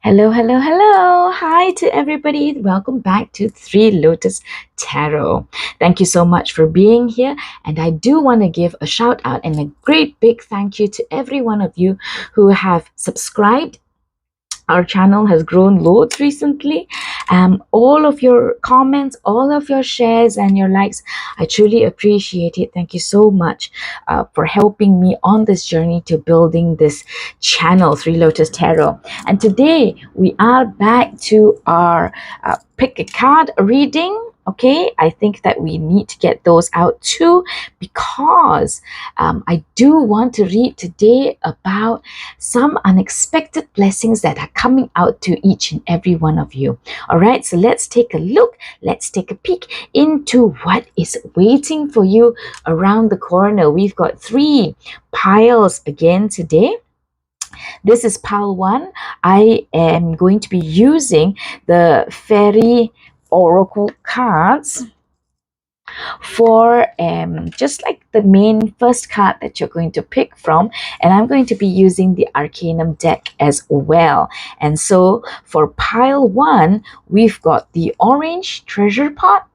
Hello, hello, hello. Hi to everybody. Welcome back to Three Lotus Tarot. Thank you so much for being here. And I do want to give a shout out and a great big thank you to every one of you who have subscribed. Our channel has grown loads recently. All of your comments, all of your shares and your likes, I truly appreciate it. Thank you so much for helping me on this journey to building this channel, Three Lotus Tarot. And today we are back to our pick a card reading. Okay, I think that we need to get those out too, because I do want to read today about some unexpected blessings that are coming out to each and every one of you. All right, so let's take a look. Let's take a peek into what is waiting for you around the corner. We've got 3 piles again today. This is pile 1. I am going to be using the fairy oracle cards for just like the main first card that you're going to pick from, and I'm going to be using the Arcanum deck as well. And so for pile 1, we've got the orange treasure pot,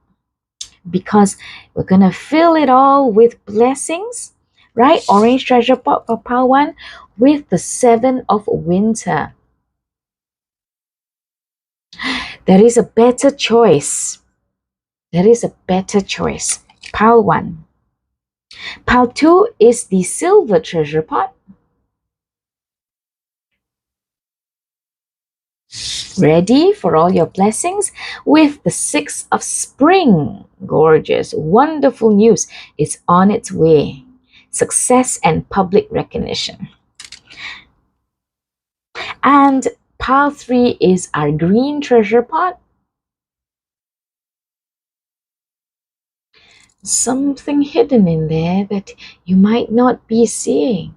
because we're gonna fill it all with blessings, right? Orange treasure pot for pile 1 with the 7 of winter. There is a better choice. There is a better choice. Pile 1. Pile 2 is the silver treasure pot. Ready for all your blessings with the 6 of spring. Gorgeous, wonderful news is on its way. Success and public recognition. And pile 3 is our green treasure pot. Something hidden in there that you might not be seeing.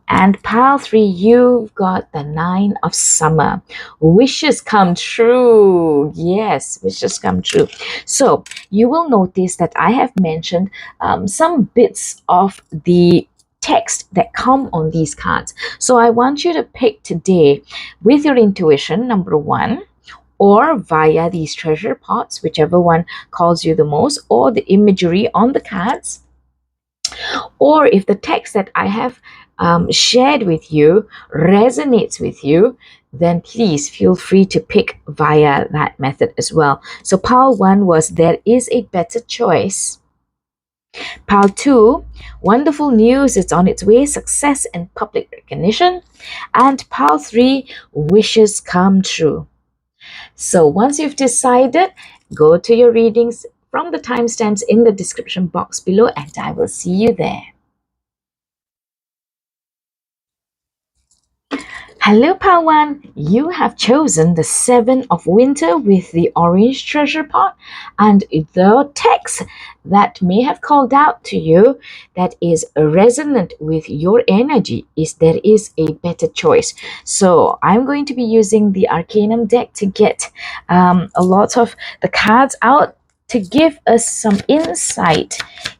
And pile 3, you've got the 9 of summer. Wishes come true. Yes, wishes come true. So you will notice that I have mentioned some bits of the text that come on these cards. So I want you to pick today with your intuition, number 1, or via these treasure pots, whichever one calls you the most, or the imagery on the cards. Or if the text that I have shared with you resonates with you, then please feel free to pick via that method as well. So pile 1 was there is a better choice. Pile 2, wonderful news, it's on its way, success and public recognition. And pile 3, wishes come true. So once you've decided, go to your readings from the timestamps in the description box below, and I will see you there. Hello, pile 1. You have chosen the 7 of winter with the orange treasure pot, and the text that may have called out to you that is resonant with your energy is there is a better choice. So I'm going to be using the Arcanum deck to get a lot of the cards out to give us some insight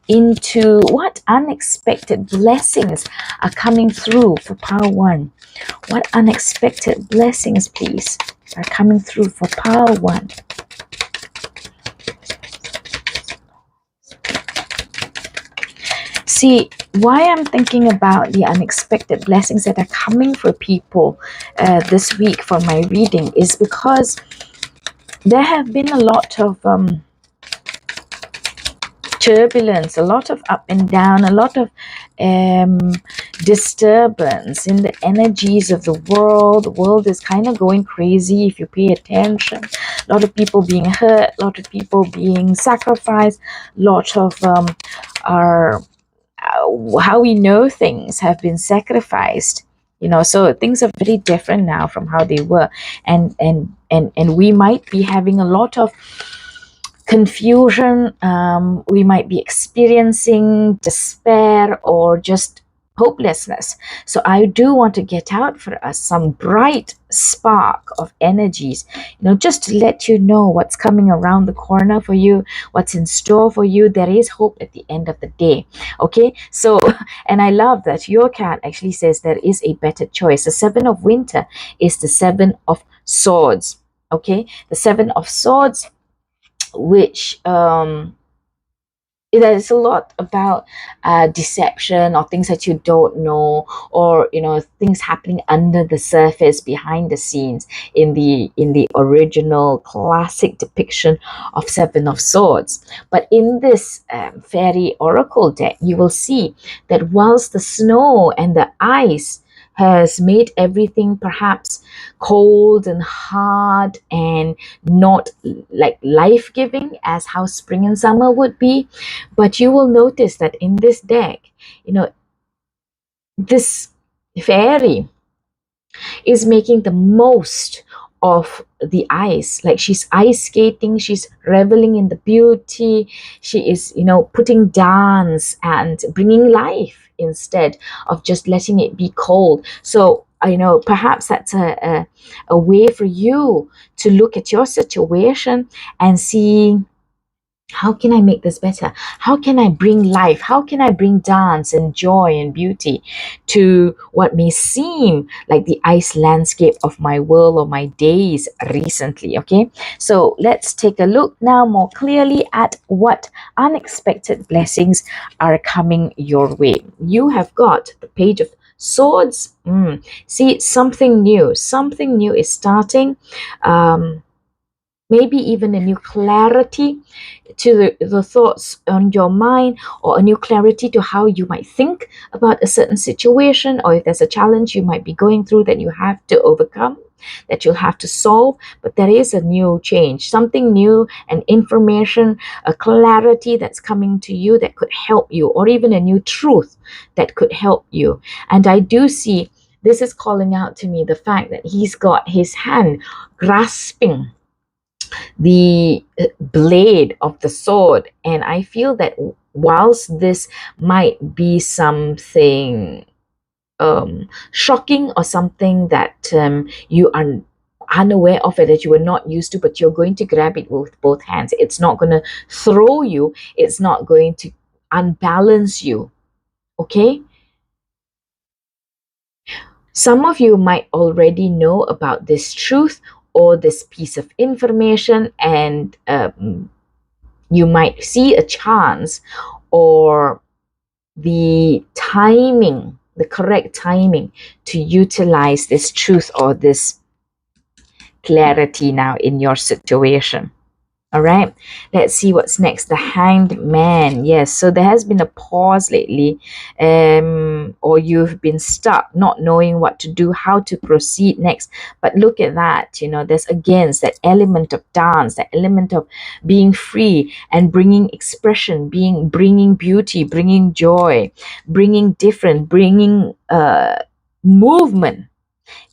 into what unexpected blessings are coming through for pile 1. What unexpected blessings, please, are coming through for pile 1? See, why I'm thinking about the unexpected blessings that are coming for people this week for my reading is because there have been a lot of turbulence, a lot of up and down, a lot of disturbance in the energies of the world. The world is kind of going crazy if you pay attention. A lot of people being hurt, a lot of people being sacrificed, a lot of how we know things have been sacrificed. So things are very different now from how they were, and we might be having a lot of confusion. We might be experiencing despair or just hopelessness. So I do want to get out for us some bright spark of energies, just to let you know what's coming around the corner for you, what's in store for you. There is hope at the end of the day. Okay, so and I love that your cat actually says there is a better choice. The seven of winter is the seven of swords. Okay, the seven of swords, which there's a lot about deception, or things that you don't know, or things happening under the surface, behind the scenes, in the original classic depiction of Seven of Swords. But in this fairy oracle deck, you will see that whilst the snow and the ice has made everything perhaps cold and hard and not like life-giving as how spring and summer would be, but you will notice that in this deck, this fairy is making the most of the ice. Like, she's ice skating, she's reveling in the beauty, she is putting dance and bringing life instead of just letting it be cold. So perhaps that's a way for you to look at your situation and see, how can I make this better? How can I bring life? How can I bring dance and joy and beauty to what may seem like the ice landscape of my world or my days recently? Okay, so let's take a look now more clearly at what unexpected blessings are coming your way. You have got the Page of Swords. See, something new is starting. Maybe even a new clarity to the thoughts on your mind, or a new clarity to how you might think about a certain situation, or if there's a challenge you might be going through that you have to overcome, that you'll have to solve. But there is a new change, something new, an information, a clarity that's coming to you that could help you, or even a new truth that could help you. And I do see this is calling out to me the fact that he's got his hand grasping the blade of the sword. And I feel that whilst this might be something shocking, or something that you are unaware of it, that you were not used to, but you're going to grab it with both hands. It's not going to throw you, it's not going to unbalance you. Okay, some of you might already know about this truth or this piece of information, and you might see a chance, or the timing, the correct timing to utilize this truth or this clarity now in your situation. All right, let's see what's next. The Hanged Man. Yes, so there has been a pause lately, or you've been stuck, not knowing what to do, how to proceed next. But look at that, there's again that element of dance, that element of being free and bringing expression, bringing beauty, bringing joy, bringing different, bringing movement,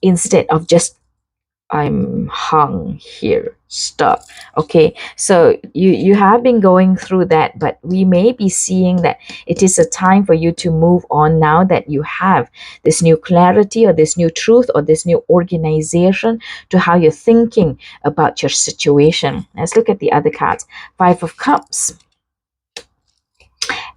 instead of just I'm hung here, stuck. Okay, so you have been going through that, but we may be seeing that it is a time for you to move on now that you have this new clarity, or this new truth, or this new organization to how you're thinking about your situation. Let's look at the other cards. Five of Cups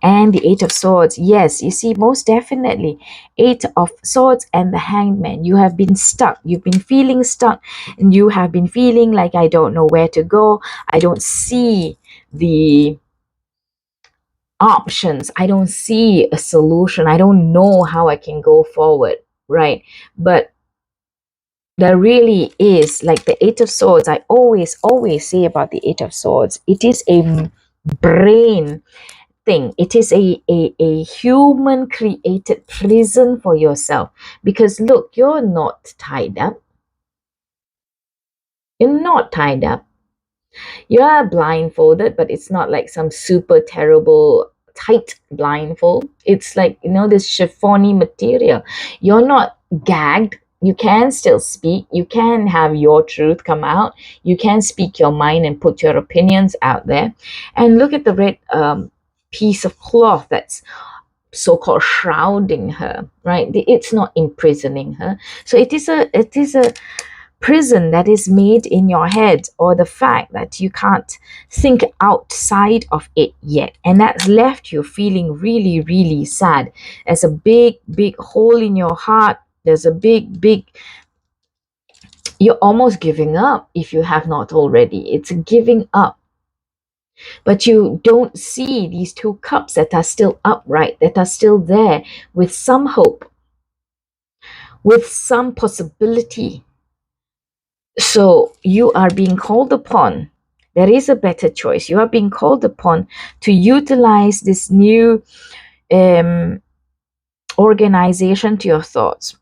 and the Eight of Swords. Yes, you see, most definitely, Eight of Swords and the Hanged Man. You have been stuck. You've been feeling stuck, and you have been feeling like, I don't know where to go. I don't see the options. I don't see a solution. I don't know how I can go forward, right? But there really is, like the Eight of Swords, I always say about the Eight of Swords, it is a brain thing. It is a human created prison for yourself, because look, you're not tied up. You're not tied up. You are blindfolded, but it's not like some super terrible tight blindfold. It's like, this chiffony material. You're not gagged. You can still speak. You can have your truth come out. You can speak your mind and put your opinions out there. And look at the red piece of cloth that's so-called shrouding her, right? It's not imprisoning her. So it is a prison that is made in your head, or the fact that you can't think outside of it yet, and that's left you feeling really, really sad. There's a big hole in your heart. There's a big, you're almost giving up if you have not already. It's giving up. But you don't see these two cups that are still upright, that are still there with some hope, with some possibility. So you are being called upon. There is a better choice. You are being called upon to utilize this new organization to your thoughts,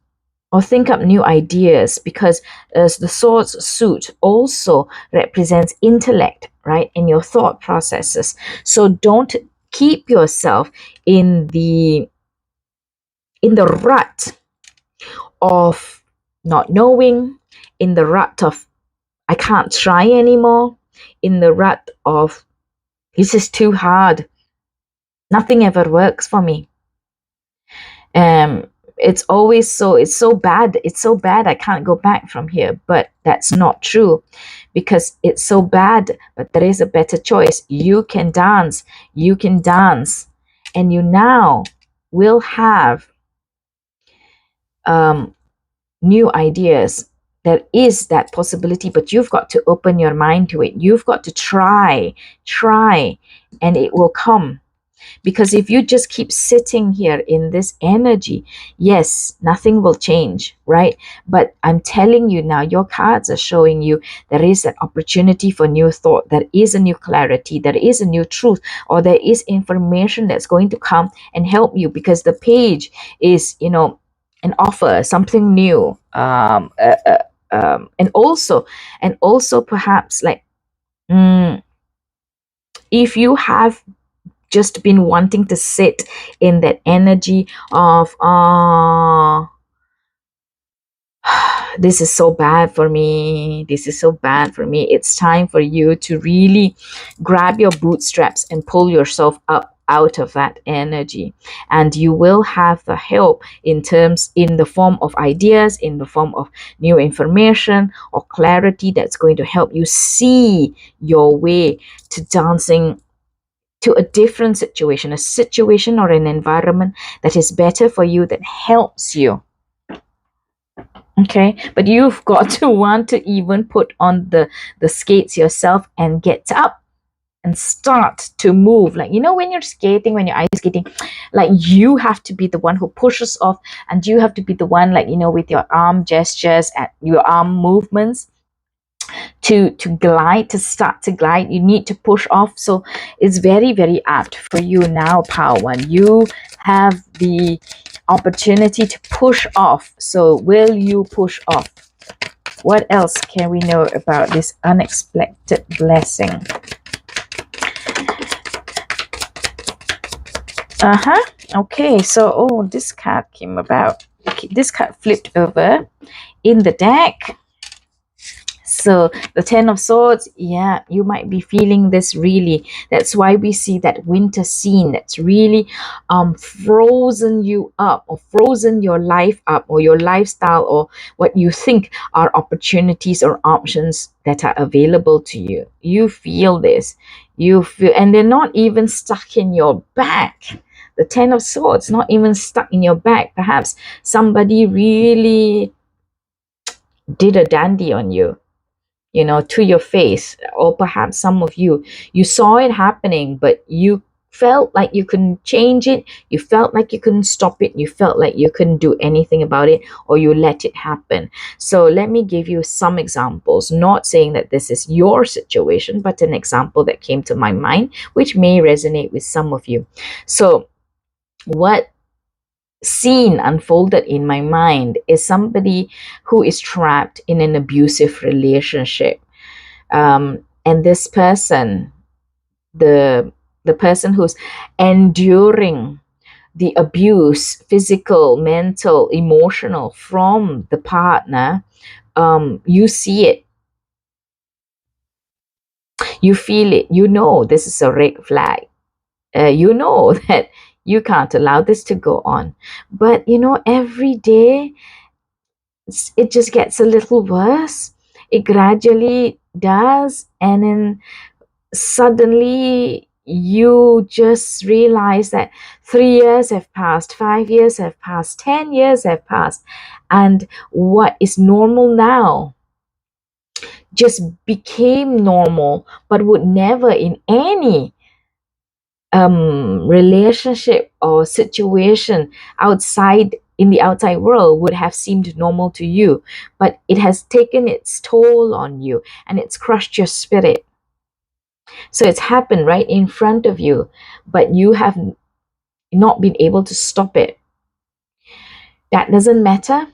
or think up new ideas, because the swords suit also represents intellect, right, in your thought processes. So don't keep yourself in the rut of not knowing, in the rut of I can't try anymore, in the rut of this is too hard, nothing ever works for me. It's so bad I can't go back from here. But that's not true, because it's so bad, but there is a better choice. You can dance, and you now will have new ideas. There is that possibility, but you've got to open your mind to it. You've got to try, and it will come. Because if you just keep sitting here in this energy, yes, nothing will change, right? But I'm telling you now, your cards are showing you there is an opportunity for new thought. There is a new clarity. There is a new truth, or there is information that's going to come and help you, because the page is, an offer, something new. And also perhaps like, if you have just been wanting to sit in that energy of this is so bad for me, it's time for you to really grab your bootstraps and pull yourself up out of that energy. And you will have the help in the form of ideas, in the form of new information or clarity that's going to help you see your way to dancing to a different situation, a situation or an environment that is better for you, that helps you. Okay, but you've got to want to even put on the skates yourself and get up and start to move. Like, when you're skating, when you're ice skating, like, you have to be the one who pushes off, and you have to be the one, like, with your arm gestures and your arm movements to glide, to start to glide. You need to push off. So it's very, very apt for you now, Power One. You have the opportunity to push off. So will you push off? What else can we know about this unexpected blessing? Okay, so this card came about. This card flipped over in the deck. So the Ten of Swords, yeah, you might be feeling this really. That's why we see that winter scene that's really frozen you up, or frozen your life up, or your lifestyle, or what you think are opportunities or options that are available to you. You feel this. And they're not even stuck in your back. The Ten of Swords, not even stuck in your back. Perhaps somebody really did a dandy on you, to your face. Or perhaps some of you saw it happening, but you felt like you couldn't change it. You felt like you couldn't stop it. You felt like you couldn't do anything about it, or you let it happen. So let me give you some examples, not saying that this is your situation, but an example that came to my mind, which may resonate with some of you. So what scene unfolded in my mind is somebody who is trapped in an abusive relationship, and this person, the person who's enduring the abuse, physical, mental, emotional, from the partner, you see it, you feel it, this is a red flag. You know that You can't allow this to go on. But every day it just gets a little worse. It gradually does, and then suddenly you just realize that 3 years have passed, 5 years have passed, 10 years have passed, and what is normal now just became normal, but would never in any relationship or situation outside in the outside world would have seemed normal to you. But it has taken its toll on you, and it's crushed your spirit. So it's happened right in front of you, but you have not been able to stop it. That doesn't matter.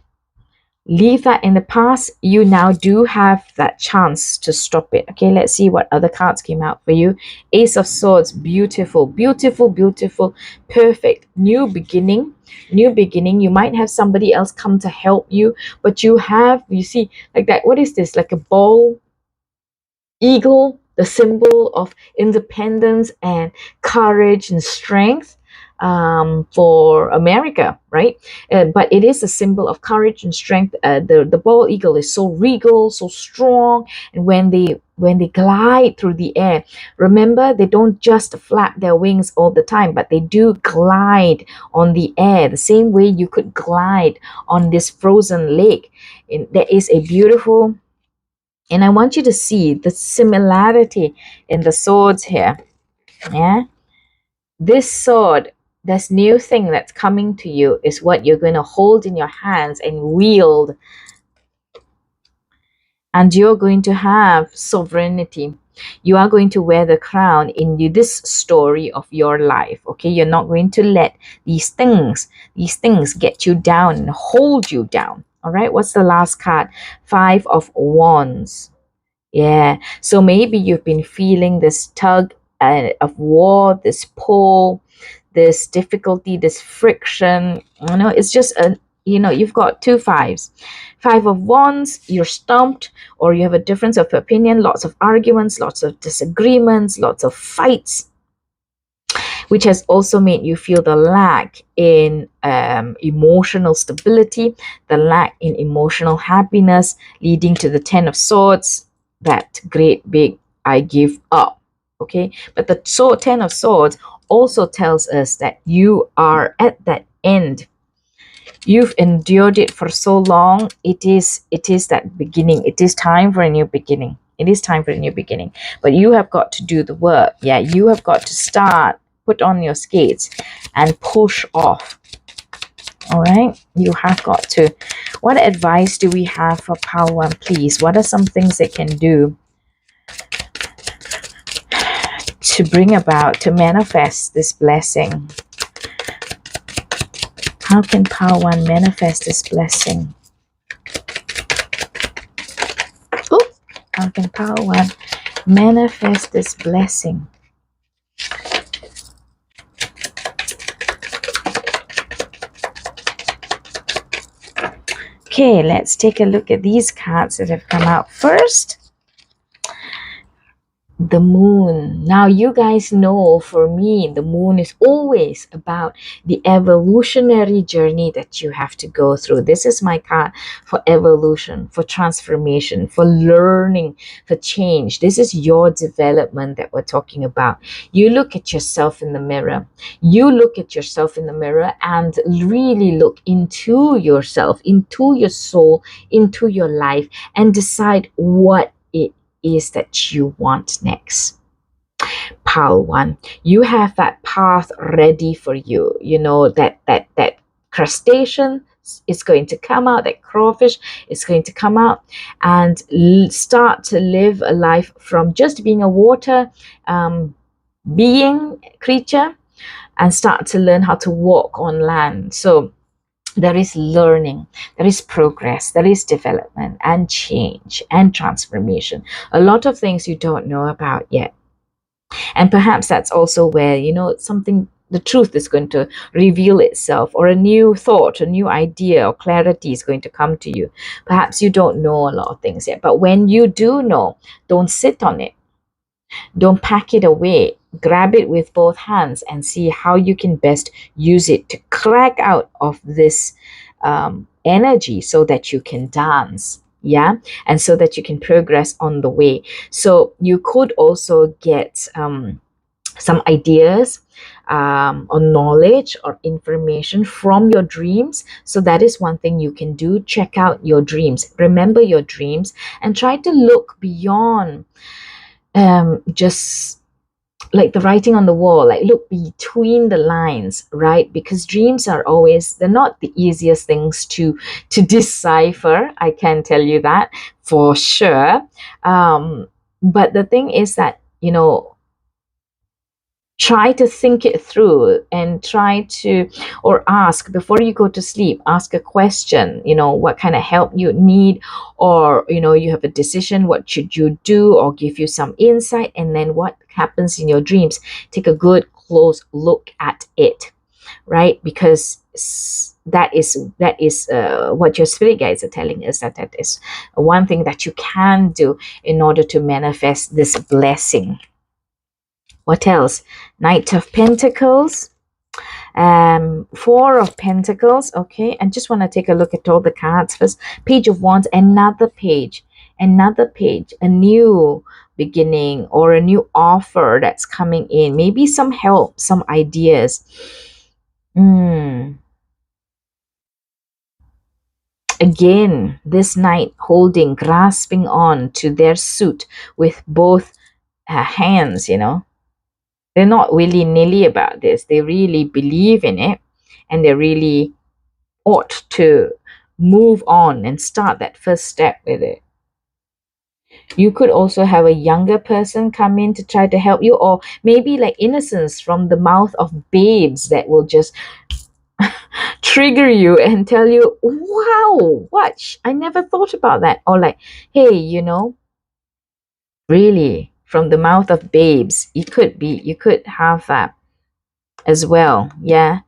Leave that in the past. You now do have that chance to stop it. Okay, let's see what other cards came out for you. Ace of Swords, beautiful, beautiful, beautiful, perfect. New beginning, new beginning. You might have somebody else come to help you, but you see, like that. What is this? Like a bald eagle, the symbol of independence and courage and strength. For America, right? But it is a symbol of courage and strength. The bald eagle is so regal, so strong, and when they glide through the air, remember, they don't just flap their wings all the time, but they do glide on the air the same way you could glide on this frozen lake. There is a beautiful, and I want you to see the similarity in the swords here. Yeah, this sword, this new thing that's coming to you, is what you're going to hold in your hands and wield. And you're going to have sovereignty. You are going to wear the crown in this story of your life. Okay, you're not going to let these things get you down and hold you down. All right, what's the last card? 5 of Wands. Yeah, so maybe you've been feeling this tug of war, this pull, this difficulty, this friction. It's just you've got 2 5s. 5 of Wands, you're stumped, or you have a difference of opinion, lots of arguments, lots of disagreements, lots of fights, which has also made you feel the lack in emotional stability, the lack in emotional happiness, leading to the 10 of Swords, that great big I give up. Okay, but the 10 of Swords also tells us that you are at that end. You've endured it for so long. It is that beginning. It is time for a new beginning. It is time for a new beginning. But you have got to do the work. Yeah, you have got to start, put on your skates and push off. All right, you have got to. What advice do we have for Pile 1, please? What are some things they can do to bring about, to manifest this blessing? How can Pile 1 manifest this blessing? Oh, how can Pile 1 manifest this blessing? Okay, let's take a look at these cards that have come out first. The moon. Now, you guys know, for me, the moon is always about the evolutionary journey that you have to go through. This is my card for evolution, for transformation, for learning, for change. This is your development that we're talking about. You look at yourself in the mirror. You look at yourself in the mirror and really look into yourself, into your soul, into your life, and decide what it is that you want next. Pile 1, you have that path ready for you. You know that crustacean is going to come out, that crawfish is going to come out and start to live a life from just being a water creature, and start to learn how to walk on land. So there is learning, there is progress, there is development and change and transformation. A lot of things you don't know about yet. And perhaps that's also where, the truth is going to reveal itself, or a new thought, a new idea or clarity is going to come to you. Perhaps you don't know a lot of things yet, but when you do know, don't sit on it. Don't pack it away. Grab it with both hands and see how you can best use it to crack out of this energy so that you can dance. Yeah, and so that you can progress on the way. So you could also get some ideas or knowledge or information from your dreams. So that is one thing you can do. Check out your dreams, remember your dreams, and try to look beyond just like the writing on the wall, like look between the lines, right? Because dreams are always, they're not the easiest things to decipher, I can tell you that for sure. But the thing is that, try to think it through and try to, or ask before you go to sleep, ask a question, what kind of help you need, or you have a decision, what should you do, or give you some insight, and then what happens in your dreams, take a good close look at it, right? Because that is what your spirit guides are telling us, that is one thing that you can do in order to manifest this blessing. What else? Knight of Pentacles, Four of Pentacles. Okay, I just want to take a look at all the cards first. Page of Wands, another page, a new beginning or a new offer that's coming in. Maybe some help, some ideas. Again, this knight holding, grasping on to their suit with both hands, They're not willy-nilly about this. They really believe in it, and they really ought to move on and start that first step with it. You could also have a younger person come in to try to help you, or maybe like innocence from the mouth of babes that will just trigger you and tell you, wow, watch, I never thought about that. Or like, hey, really, from the mouth of babes, you could have that as well. Yeah.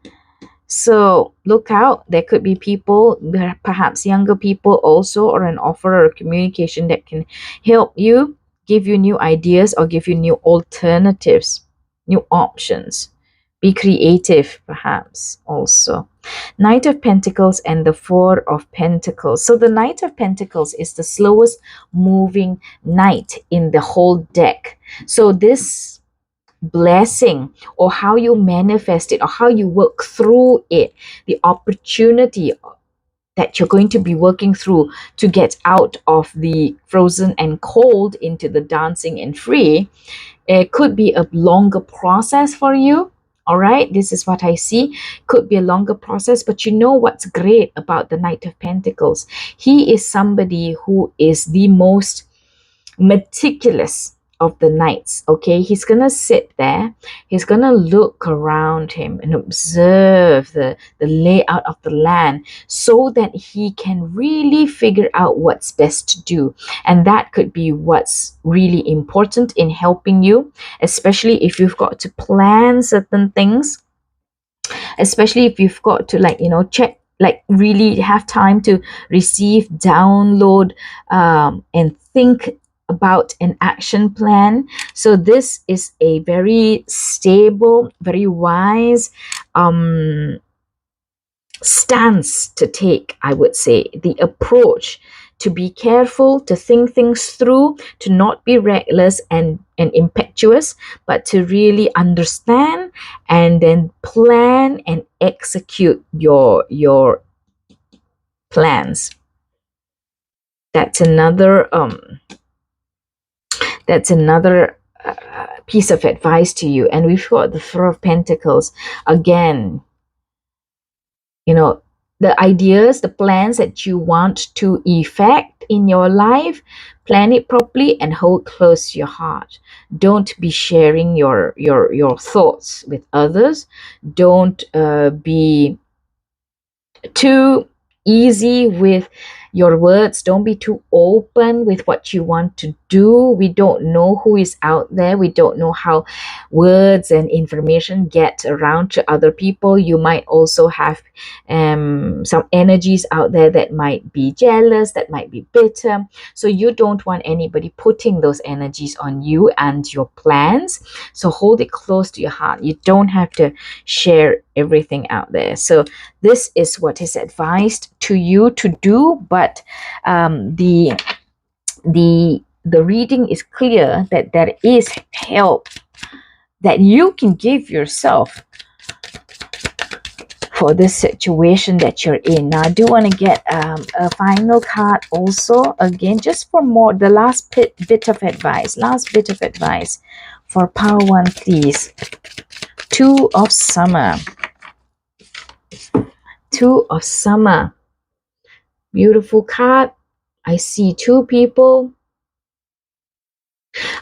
So look out. There could be people, perhaps younger people also, or an offer or a communication that can help you, give you new ideas, or give you new alternatives, new options. Be creative, perhaps, also. Knight of Pentacles and the Four of Pentacles. So the Knight of Pentacles is the slowest moving knight in the whole deck. So this blessing, or how you manifest it, or how you work through it, the opportunity that you're going to be working through to get out of the frozen and cold into the dancing and free, it could be a longer process for you. All right, this is what I see. Could be a longer process, but you know what's great about the Knight of Pentacles? He is somebody who is the most meticulous of the knights. Okay, he's gonna sit there, he's gonna look around him and observe the layout of the land, so that he can really figure out what's best to do. And that could be what's really important in helping you, especially if you've got to plan certain things, especially if you've got to check, like really have time to receive, download, and think about an action plan. So this is a very stable, very wise stance to take, I would say. The approach to be careful, to think things through, to not be reckless and impetuous, but to really understand and then plan and execute your plans. That's another piece of advice to you. And we've got the Four of Pentacles again. The ideas, the plans that you want to effect in your life, plan it properly and hold close to your heart. Don't be sharing your thoughts with others. Don't be too easy with your words. Don't be too open with what you want to do. We don't know who is out there. We don't know how words and information get around to other people. You might also have some energies out there that might be jealous, that might be bitter. So you don't want anybody putting those energies on you and your plans. So hold it close to your heart. You don't have to share everything out there. So this is what is advised to you to do, but the reading is clear that there is help that you can give yourself for this situation that you're in. Now I do want to get a final card also, again, just for more, the last bit of advice for Power One, please. Two of Summer. Two of Summer. Beautiful card. I see two people.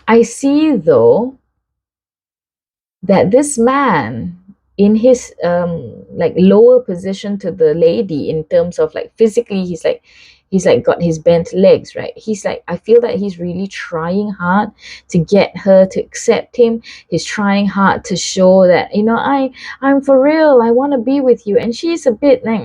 I see, though, that this man in his like lower position to the lady, in terms of like physically, he's like got his bent legs, right? He's like, I feel that he's really trying hard to get her to accept him. He's trying hard to show that, you know, I'm for real, I want to be with you. And she's a bit like,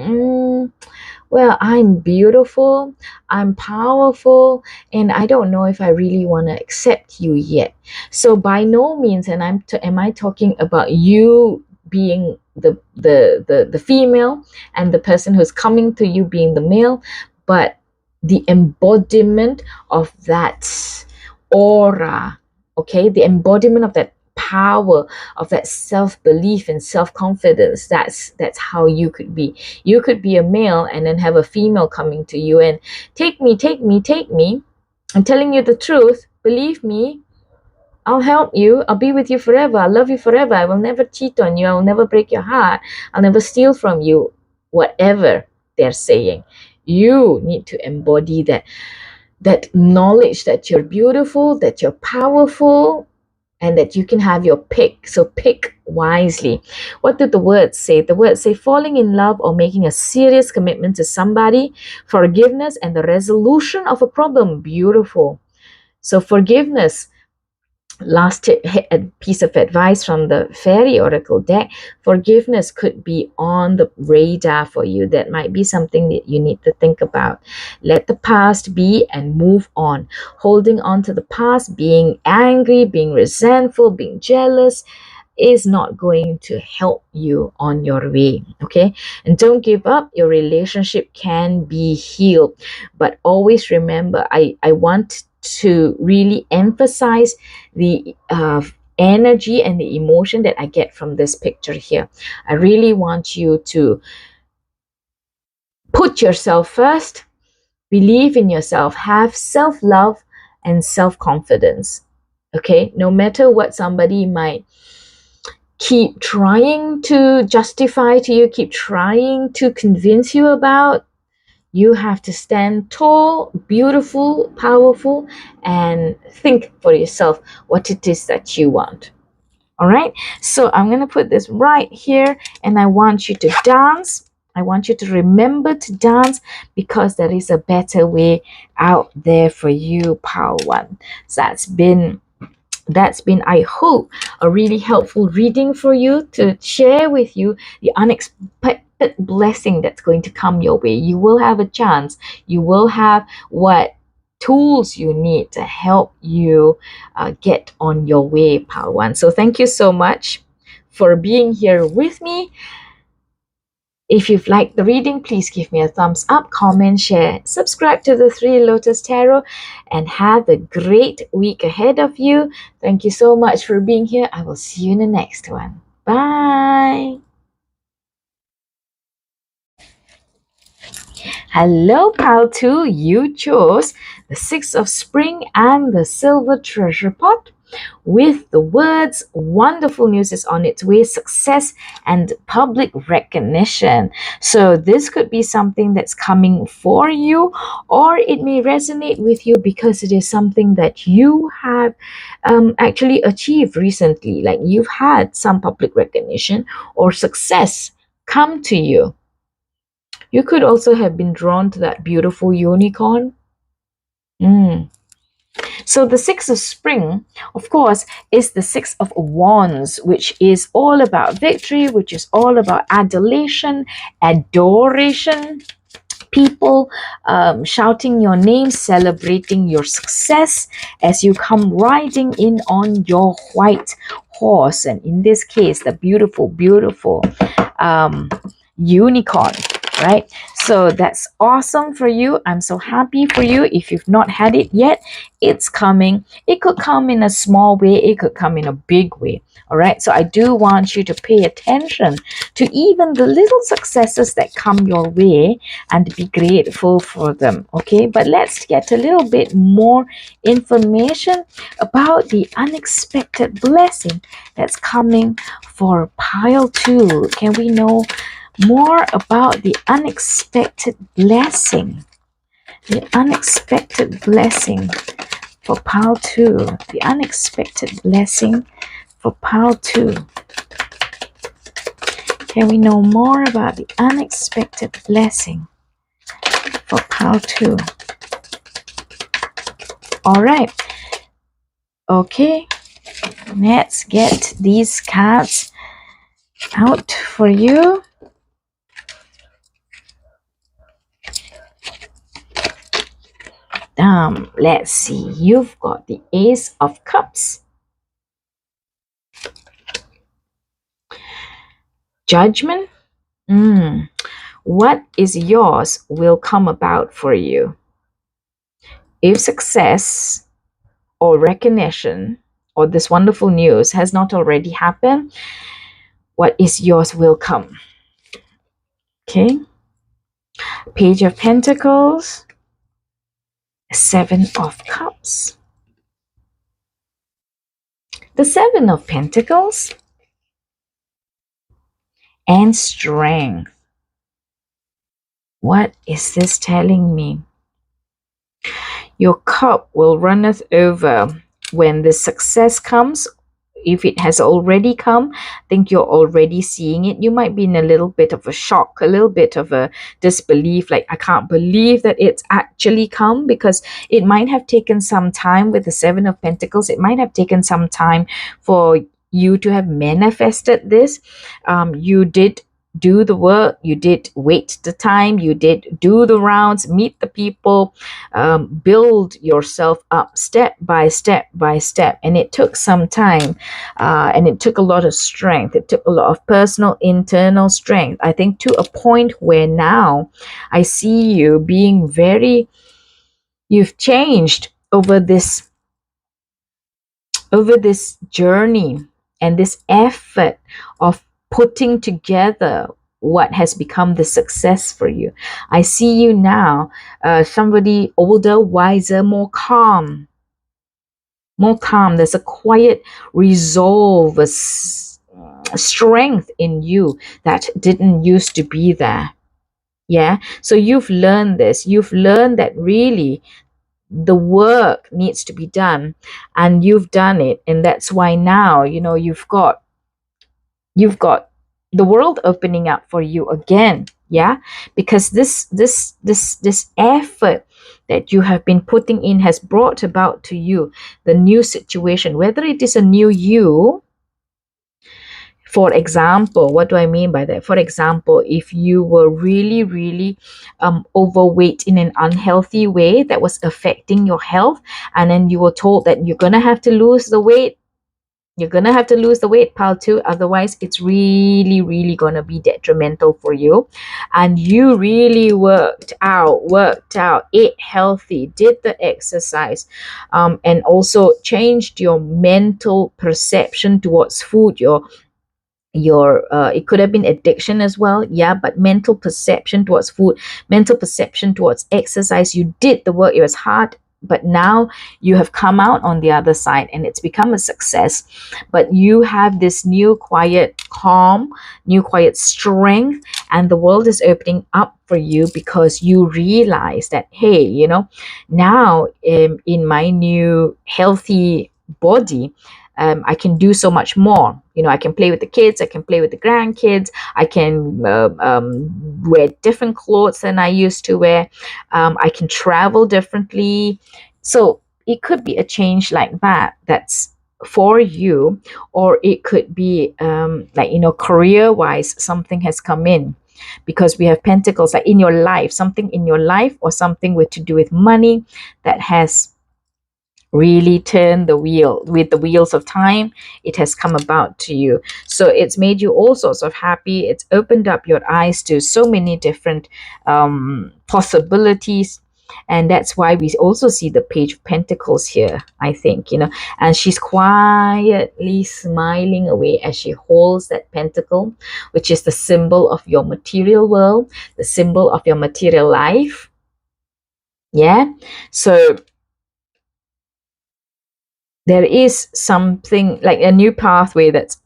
well, I'm beautiful, I'm powerful, and I don't know if I really want to accept you yet. So by no means, and am I talking about you being the female and the person who's coming to you being the male, but the embodiment of that aura, okay, the embodiment of that power, of that self-belief and self-confidence. That's how you could be. You could be a male and then have a female coming to you and take me. I'm telling you the truth. Believe me, I'll help you. I'll be with you forever. I'll love you forever. I will never cheat on you. I will never break your heart. I'll never steal from you. Whatever they're saying, you need to embody that knowledge that you're beautiful, that you're powerful, and that you can have your pick. So pick wisely. What do the words say? The words say falling in love or making a serious commitment to somebody, forgiveness, and the resolution of a problem. Beautiful. So forgiveness. Last piece of advice from the Fairy Oracle deck. Forgiveness could be on the radar for you. That might be something that you need to think about. Let the past be and move on. Holding on to the past, being angry, being resentful, being jealous, is not going to help you on your way. Okay, and don't give up. Your relationship can be healed, but always remember, I want to really emphasize the energy and the emotion that I get from this picture here. I really want you to put yourself first, believe in yourself, have self-love and self-confidence. Okay, no matter what somebody might keep trying to justify to you, keep trying to convince you about, you have to stand tall, beautiful, powerful, and think for yourself what it is that you want. All right, so I'm going to put this right here, and I want you to dance. I want you to remember to dance, because there is a better way out there for you, Power One. So that's been, I hope, a really helpful reading for you, to share with you the unexpected blessing that's going to come your way. You will have a chance. You will have what tools you need to help you get on your way, Power One. So thank you so much for being here with me. If you've liked the reading, please give me a thumbs up, comment, share, subscribe to the Three Lotus Tarot, and have a great week ahead of you. Thank you so much for being here. I will see you in the next one. Bye. Hello, pile 2. You chose the Six of Spring and the Silver Treasure Pot. With the words, wonderful news is on its way, success and public recognition. So this could be something that's coming for you, or it may resonate with you because it is something that you have actually achieved recently. Like you've had some public recognition or success come to you. You could also have been drawn to that beautiful unicorn. Mm. So the Six of Spring, of course, is the Six of Wands, which is all about victory, which is all about adulation, adoration, people shouting your name, celebrating your success as you come riding in on your white horse. And in this case, the beautiful, beautiful um, unicorn, right? So that's awesome for you. I'm so happy for you. If you've not had it yet, it's coming. It could come in a small way, it could come in a big way. All right. So I do want you to pay attention to even the little successes that come your way and be grateful for them. Okay. But let's get a little bit more information about the unexpected blessing that's coming for pile 2. Can we know more about the unexpected blessing? The unexpected blessing for pile 2. The unexpected blessing for pile 2. Can we know more about the unexpected blessing for pile 2? All right. Okay. Let's get these cards out for you. Let's see. You've got the Ace of Cups, Judgment. What is yours will come about for you. If success or recognition or this wonderful news has not already happened, what is yours will come. Okay. Page of Pentacles, Seven of Cups. The Seven of Pentacles and Strength. What is this telling me? Your cup will runneth over when the success comes. If it has already come, I think you're already seeing it. You might be in a little bit of a shock, a little bit of a disbelief, like I can't believe that it's actually come, because it might have taken some time with the Seven of Pentacles. It might have taken some time for you to have manifested this. You did do the work, you did wait the time, you did do the rounds, meet the people, build yourself up step by step by step, and it took some time, and it took a lot of strength. It took a lot of personal internal strength, I think, to a point where now I see you being you've changed over this journey and this effort of putting together what has become the success for you. I see you now, somebody older, wiser, more calm. More calm. There's a quiet resolve, a strength in you that didn't used to be there. Yeah. So you've learned this. You've learned that really the work needs to be done, and you've done it. And that's why now, you've got the world opening up for you again. Yeah, because this effort that you have been putting in has brought about to you the new situation, whether it is a new you. For example, what do I mean by that? For example, if you were really, really overweight in an unhealthy way that was affecting your health, and then you were told that you're going to have to lose the weight, pile 2, otherwise it's really, really going to be detrimental for you. And you really worked out, ate healthy, did the exercise, and also changed your mental perception towards food, your it could have been addiction as well, yeah, but mental perception towards food, mental perception towards exercise. You did the work, it was hard, but now you have come out on the other side and it's become a success. But you have this new quiet calm, new quiet strength, and the world is opening up for you because you realize that, hey, now in my new healthy body, I can do so much more. I can play with the kids, I can play with the grandkids, I can wear different clothes than I used to wear, I can travel differently. So it could be a change like that that's for you, or it could be career wise, something has come in, because we have pentacles, like in your life, something in your life or something with to do with money that has really turned the wheel with the wheels of time. It has come about to you, so it's made you all sorts of happy. It's opened up your eyes to so many different possibilities, and that's why we also see the Page of Pentacles here, I think, and she's quietly smiling away as she holds that pentacle, which is the symbol of your material world, the symbol of your material life. Yeah, so there is something like a new pathway that's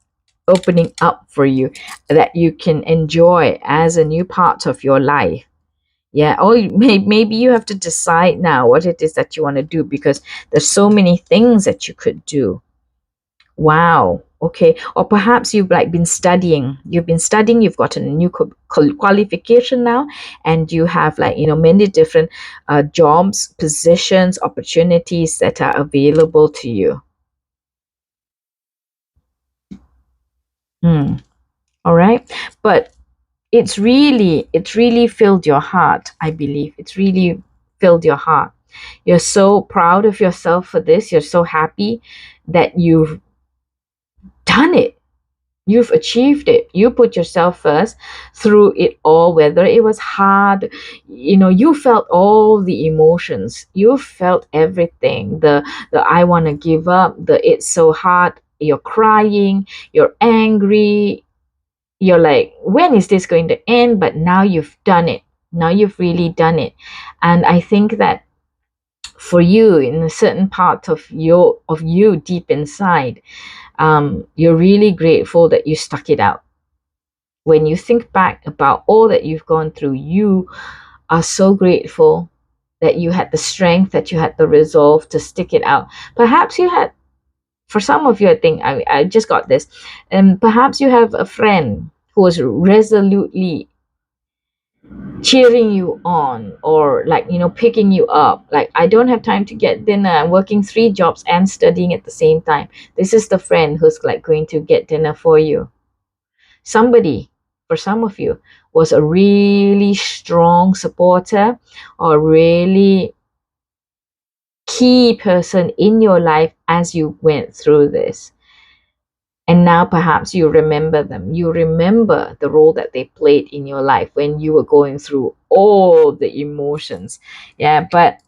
opening up for you that you can enjoy as a new part of your life. Yeah, or maybe you have to decide now what it is that you want to do, because there's so many things that you could do. Wow. Okay. Or perhaps you've been studying. You've got a new qualification now, and you have many different jobs, positions, opportunities that are available to you. All right. But it's really filled your heart, I believe. It's really filled your heart. You're so proud of yourself for this. You're so happy that you've done it. You've achieved it. You put yourself first through it all, whether it was hard. You felt all the emotions. You felt everything. The I want to give up, the it's so hard. You're crying, you're angry, you're like, when is this going to end? But now you've done it. Now you've really done it. And I think that for you, in a certain part of you deep inside, you're really grateful that you stuck it out. When you think back about all that you've gone through, you are so grateful that you had the strength, that you had the resolve to stick it out. Perhaps you had, for some of you, I think, I just got this, perhaps you have a friend who was resolutely cheering you on, or picking you up, like, I don't have time to get dinner, I'm working 3 jobs and studying at the same time. This is the friend who's going to get dinner for you. Somebody, for some of you, was a really strong supporter, or really key person in your life as you went through this. And now perhaps you remember them. You remember the role that they played in your life when you were going through all the emotions. Yeah, but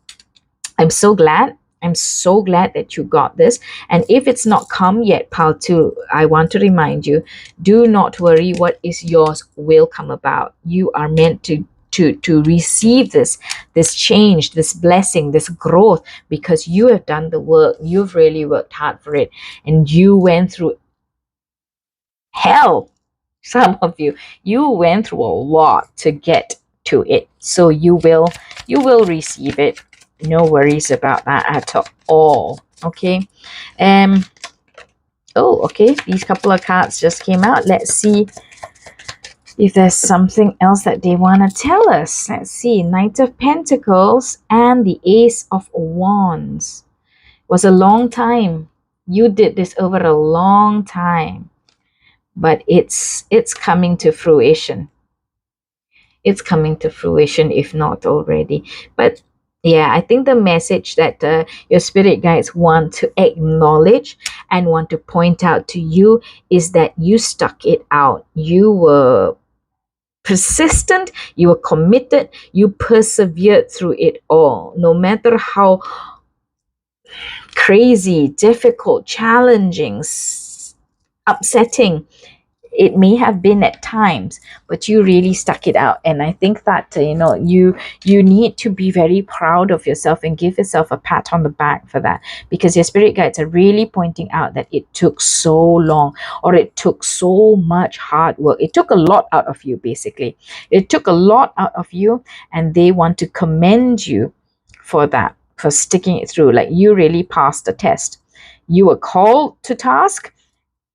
I'm so glad. I'm so glad that you got this. And if it's not come yet, pile 2, I want to remind you, do not worry. What is yours will come about. You are meant to receive this change, this blessing, this growth, because you have done the work. You've really worked hard for it, and you went through hell. Some of you went through a lot to get to it, so you will receive it. No worries about that at all. Okay. Oh, okay, these couple of cards just came out. Let's see if there's something else that they want to tell us. Let's see. Knight of Pentacles and the Ace of Wands. It was a long time. You did this over a long time, but it's coming to fruition. It's coming to fruition, if not already. But yeah, I think the message that your spirit guides want to acknowledge and want to point out to you is that you stuck it out. You were persistent, you were committed, you persevered through it all. No matter how crazy, difficult, challenging, upsetting it may have been at times, but you really stuck it out. And I think that you need to be very proud of yourself and give yourself a pat on the back for that, because your spirit guides are really pointing out that it took so long, or it took so much hard work. It took a lot out of you, basically. It took a lot out of you, and they want to commend you for that, for sticking it through. Like, you really passed the test. You were called to task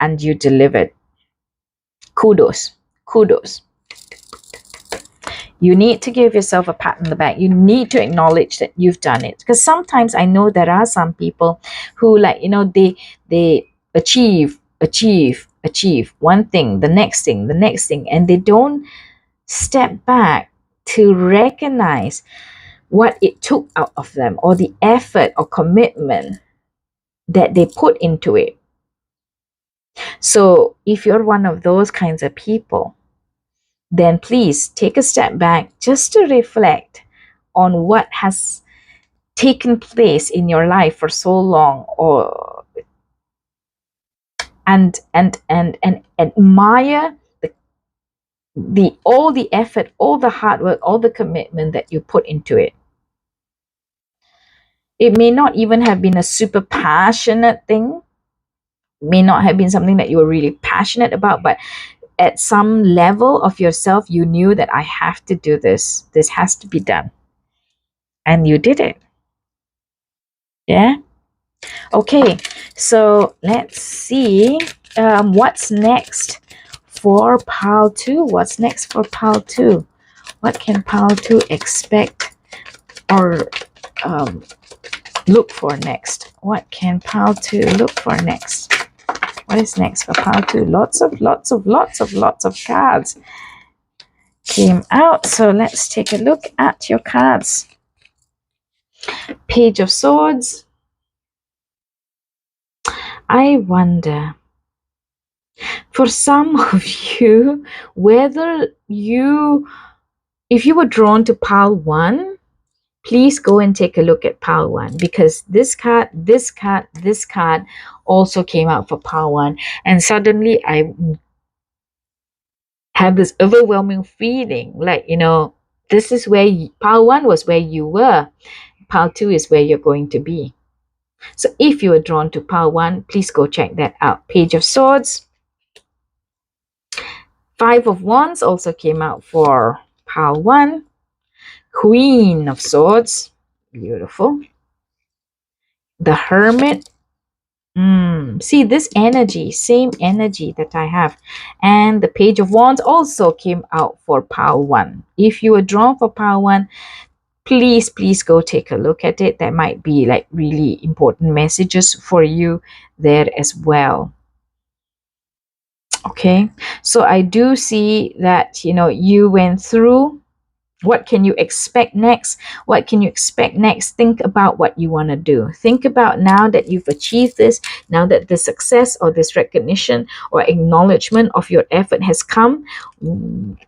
and you delivered. Kudos. Kudos. You need to give yourself a pat on the back. You need to acknowledge that you've done it. Because sometimes I know there are some people who, like, they achieve one thing, the next thing, and they don't step back to recognize what it took out of them, or the effort or commitment that they put into it. So if you're one of those kinds of people, then please take a step back just to reflect on what has taken place in your life for so long, or and admire the all the effort, all the hard work, all the commitment that you put into it. It may not even have been a super passionate thing, may not have been something that you were really passionate about, but at some level of yourself, you knew that I have to do this. This has to be done. And you did it. Yeah? Okay, so let's see what's next for Pile 2. What's next for Pile 2? What can Pile 2 expect or look for next? What can Pile 2 look for next? What is next for Pile 2? Lots of cards came out. So let's take a look at your cards. Page of Swords. I wonder, for some of you, whether if you were drawn to Pile 1, please go and take a look at Pile 1, because this card also came out for Pile 1, and suddenly I have this overwhelming feeling like, this is where Pile 1 was where you were. Pile 2 is where you're going to be. So if you were drawn to Pile 1, please go check that out. Page of Swords. 5 of Wands also came out for Pile 1. Queen of Swords. Beautiful. The Hermit. See this energy, same energy that I have. And the Page of Wands also came out for Pile 1. If you were drawn for Pile 1, please go take a look at it. There might be like really important messages for you there as well. Okay, so I do see that you went through. What can you expect next? What can you expect next? Think about what you want to do. Think about, now that you've achieved this, now that the success or this recognition or acknowledgement of your effort has come, what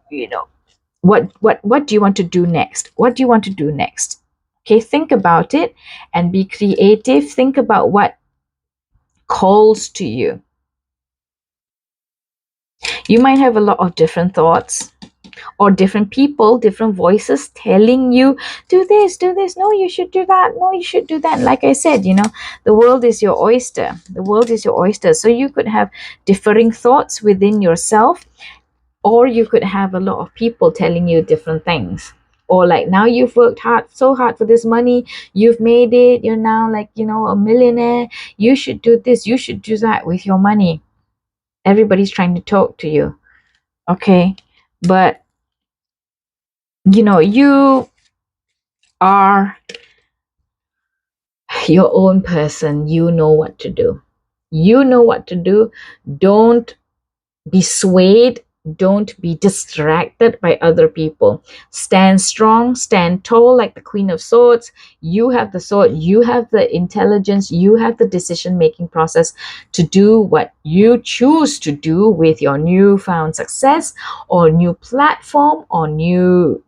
do you want to do next? What do you want to do next? Okay, think about it and be creative. Think about what calls to you. You might have a lot of different thoughts, or different people, different voices telling you, do this, no, you should do that, no, you should do that. Like I said, the world is your oyster. The world is your oyster. So you could have differing thoughts within yourself, or you could have a lot of people telling you different things. Or like, now you've worked so hard for this money, you've made it, you're now like, a millionaire, you should do this, you should do that with your money. Everybody's trying to talk to you. Okay, but you are your own person. You know what to do. Don't be swayed. Don't be distracted by other people. Stand strong, stand tall like the Queen of Swords. You have the sword, you have the intelligence, you have the decision-making process to do what you choose to do with your newfound success, or new platform, or new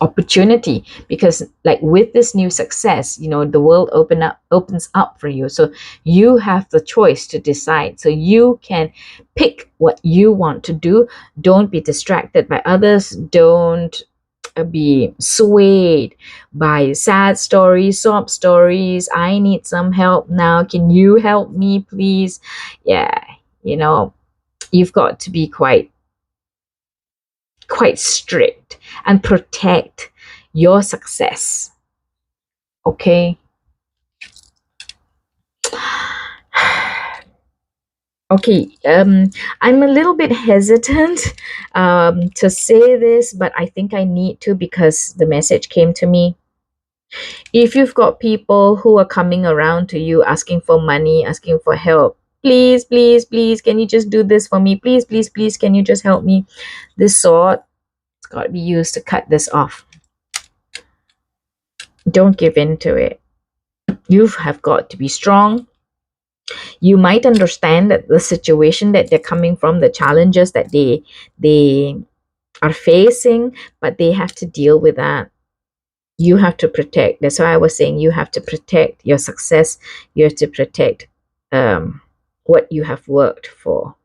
opportunity. Because like with this new success, the world opens up for you. So you have the choice to decide. So you can pick what you want to do. Don't be distracted by others. Don't be swayed by sad stories, sob stories. I need some help now. Can you help me, please? Yeah, you've got to be quite strict and protect your success. Okay, Okay, I'm a little bit hesitant to say this, but I think I need to because the message came to me. If you've got people who are coming around to you asking for money, asking for help, please, please, please, can you just do this for me? Please, please, please, can you just help me? This sword, it's got to be used to cut this off. Don't give in to it. You have got to be strong. You might understand that the situation that they're coming from, the challenges that they are facing, but they have to deal with that. You have to protect. That's why I was saying you have to protect your success. You have to protect what you have worked for.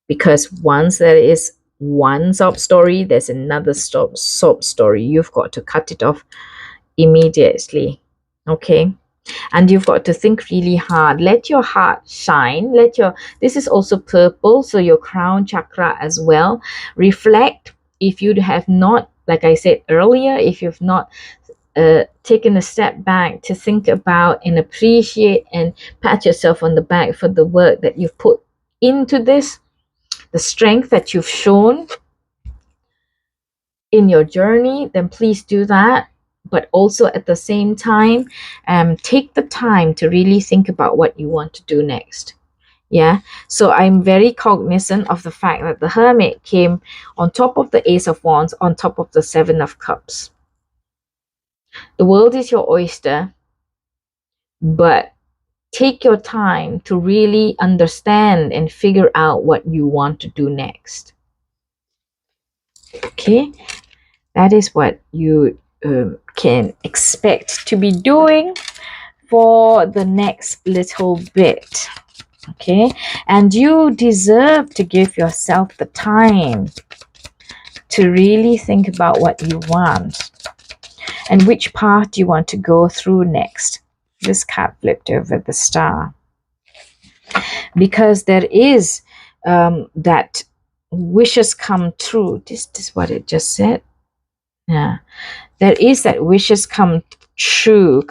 Because once there is one sob story, there's another sob story. You've got to cut it off immediately. Okay? And you've got to think really hard. Let your heart shine. This is also purple, so your crown chakra as well. Reflect. If you have not, like I said earlier, if you've not taken a step back to think about and appreciate and pat yourself on the back for the work that you've put into this, the strength that you've shown in your journey, then please do that. But also at the same time, take the time to really think about what you want to do next. Yeah, so I'm very cognizant of the fact that the Hermit came on top of the Ace of Wands, on top of the Seven of Cups. The world is your oyster, but take your time to really understand and figure out what you want to do next. Okay, that is what you can expect to be doing for the next little bit. Okay, and you deserve to give yourself the time to really think about what you want and which path you want to go through next. This card flipped over the Star, because there is that wishes come true. This is what it just said. Yeah, there is that wishes come true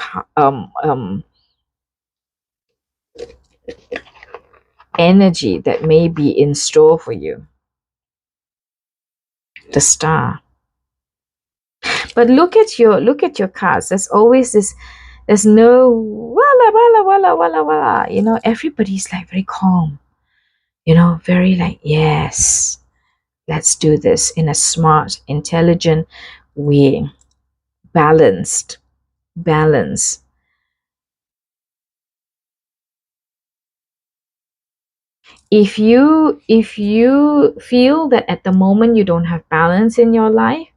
energy that may be in store for you. The Star. But look at your cards. There's always this. There's no wala wala wala wala wala. You know, everybody's like very calm. You know, very like, yes, let's do this in a smart, intelligent way. Balanced. Balance. If you feel that at the moment you don't have balance in your life,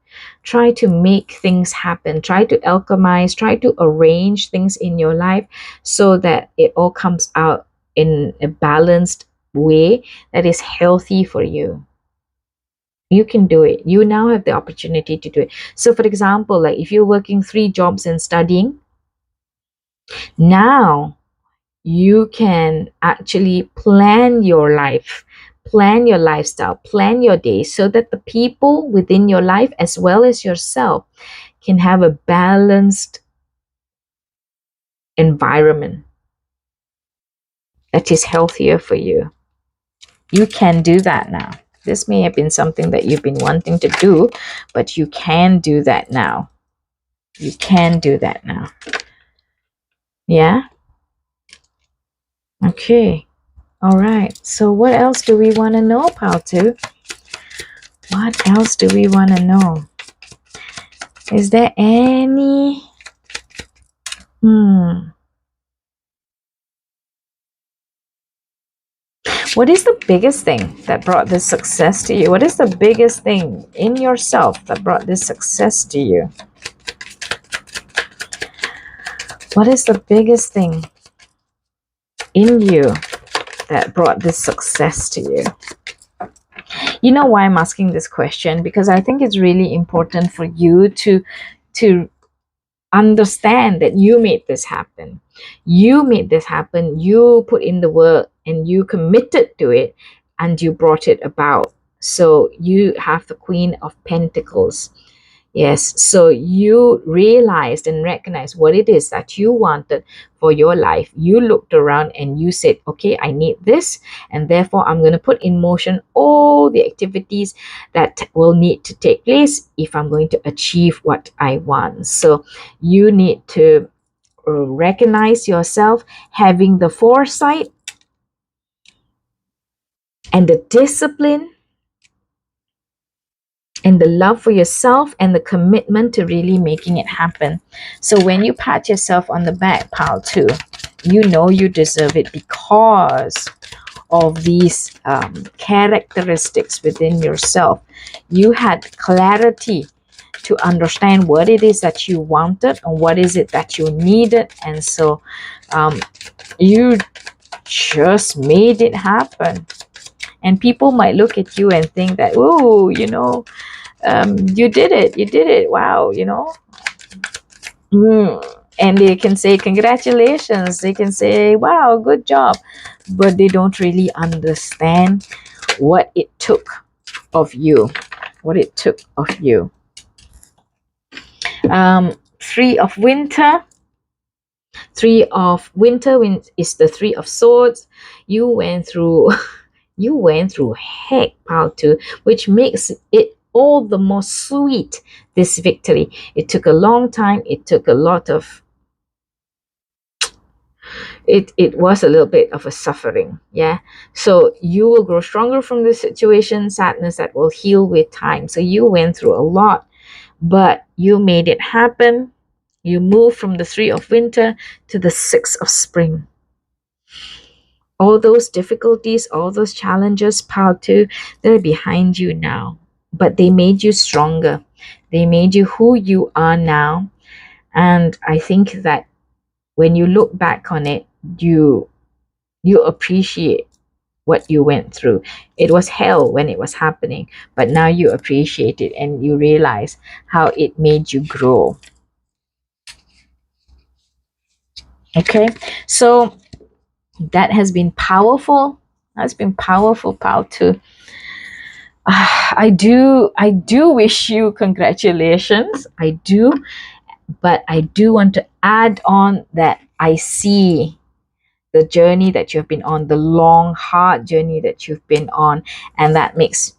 try to make things happen. Try to alchemize, try to arrange things in your life so that it all comes out in a balanced way that is healthy for you. You can do it. You now have the opportunity to do it. So for example, like if you're working 3 jobs and studying, now you can actually plan your life, plan your lifestyle, plan your day so that the people within your life as well as yourself can have a balanced environment that is healthier for you. You can do that now. This may have been something that you've been wanting to do, but you can do that now. You can do that now. Yeah? Okay. All right. So what else do we want to know, Paltu? What else do we want to know? Is there any... What is the biggest thing that brought this success to you? What is the biggest thing in yourself that brought this success to you? What is the biggest thing in you that brought this success to you? You know why I'm asking this question? Because I think it's really important for you to understand that you made this happen. You made this happen. You put in the work and you committed to it and you brought it about. So you have the Queen of Pentacles. Yes, so you realized and recognized what it is that you wanted for your life. You looked around and you said, okay, I need this, and therefore I'm going to put in motion all the activities that will need to take place if I'm going to achieve what I want. So you need to recognize yourself having the foresight and the discipline and the love for yourself and the commitment to really making it happen. So when you pat yourself on the back, pile two, you know you deserve it because of these characteristics within yourself. You had clarity to understand what it is that you wanted and what is it that you needed, and so you just made it happen. And people might look at you and think that, oh, you did it, wow, and they can say congratulations, they can say wow, good job, but they don't really understand what it took of you. Three of winter. Three of winter is the three of swords. You went through heck, pile two, which makes it all the more sweet, this victory. It took a long time. It took a lot of it was a little bit of a suffering. Yeah, so you will grow stronger from this situation. Sadness that will heal with time. So you went through a lot, but you made it happen. You moved from the three of winter to the six of spring. All those difficulties, all those challenges, pile two, they're behind you now, but they made you stronger. They made you who you are now. And I think that when you look back on it, you appreciate what you went through. It was hell when it was happening, but now you appreciate it and you realize how it made you grow. Okay, so that has been powerful. That's been powerful, pal, too. I do wish you congratulations. I do, but I do want to add on that I see the journey that you've been on, the long, hard journey that you've been on, and that makes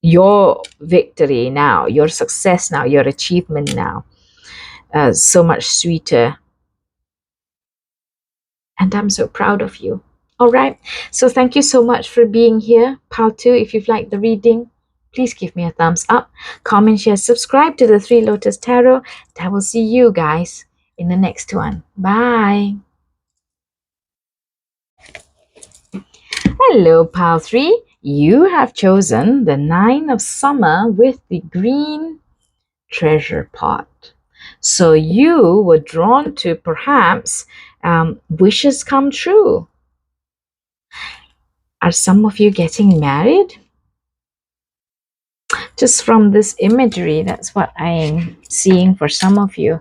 your victory now, your success now, your achievement now, so much sweeter. And I'm so proud of you. All right. So thank you so much for being here. Pal 2, if you've liked the reading, please give me a thumbs up, comment, share, subscribe to the Three Lotus Tarot. And I will see you guys in the next one. Bye. Hello, Pal 3. You have chosen the Nine of Summer with the green treasure pot. So you were drawn to perhaps wishes come true. Are some of you getting married? Just from this imagery, that's what I am seeing for some of you.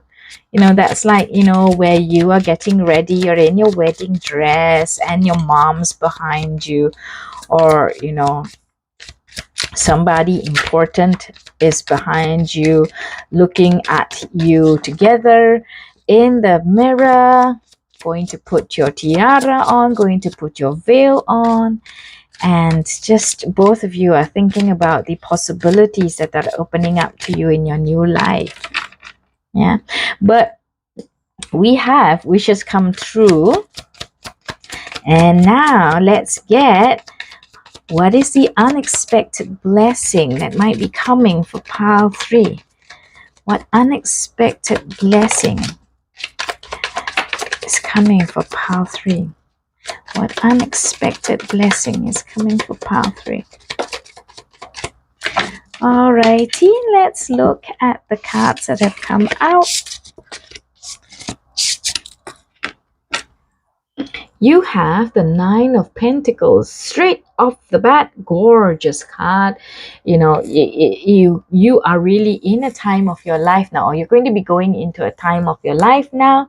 That's like, where you are getting ready, you're in your wedding dress and your mom's behind you, or, somebody important is behind you, looking at you together in the mirror, going to put your tiara on, going to put your veil on, and just both of you are thinking about the possibilities that are opening up to you in your new life. Yeah, but we have wishes come true, and now let's get what is the unexpected blessing that might be coming for pile 3. What unexpected blessing is coming for pile 3? What unexpected blessing is coming for pile 3? Alrighty, let's look at the cards that have come out. You have the Nine of Pentacles straight off the bat. Gorgeous card. You are really in a time of your life now, or you're going to be going into a time of your life now,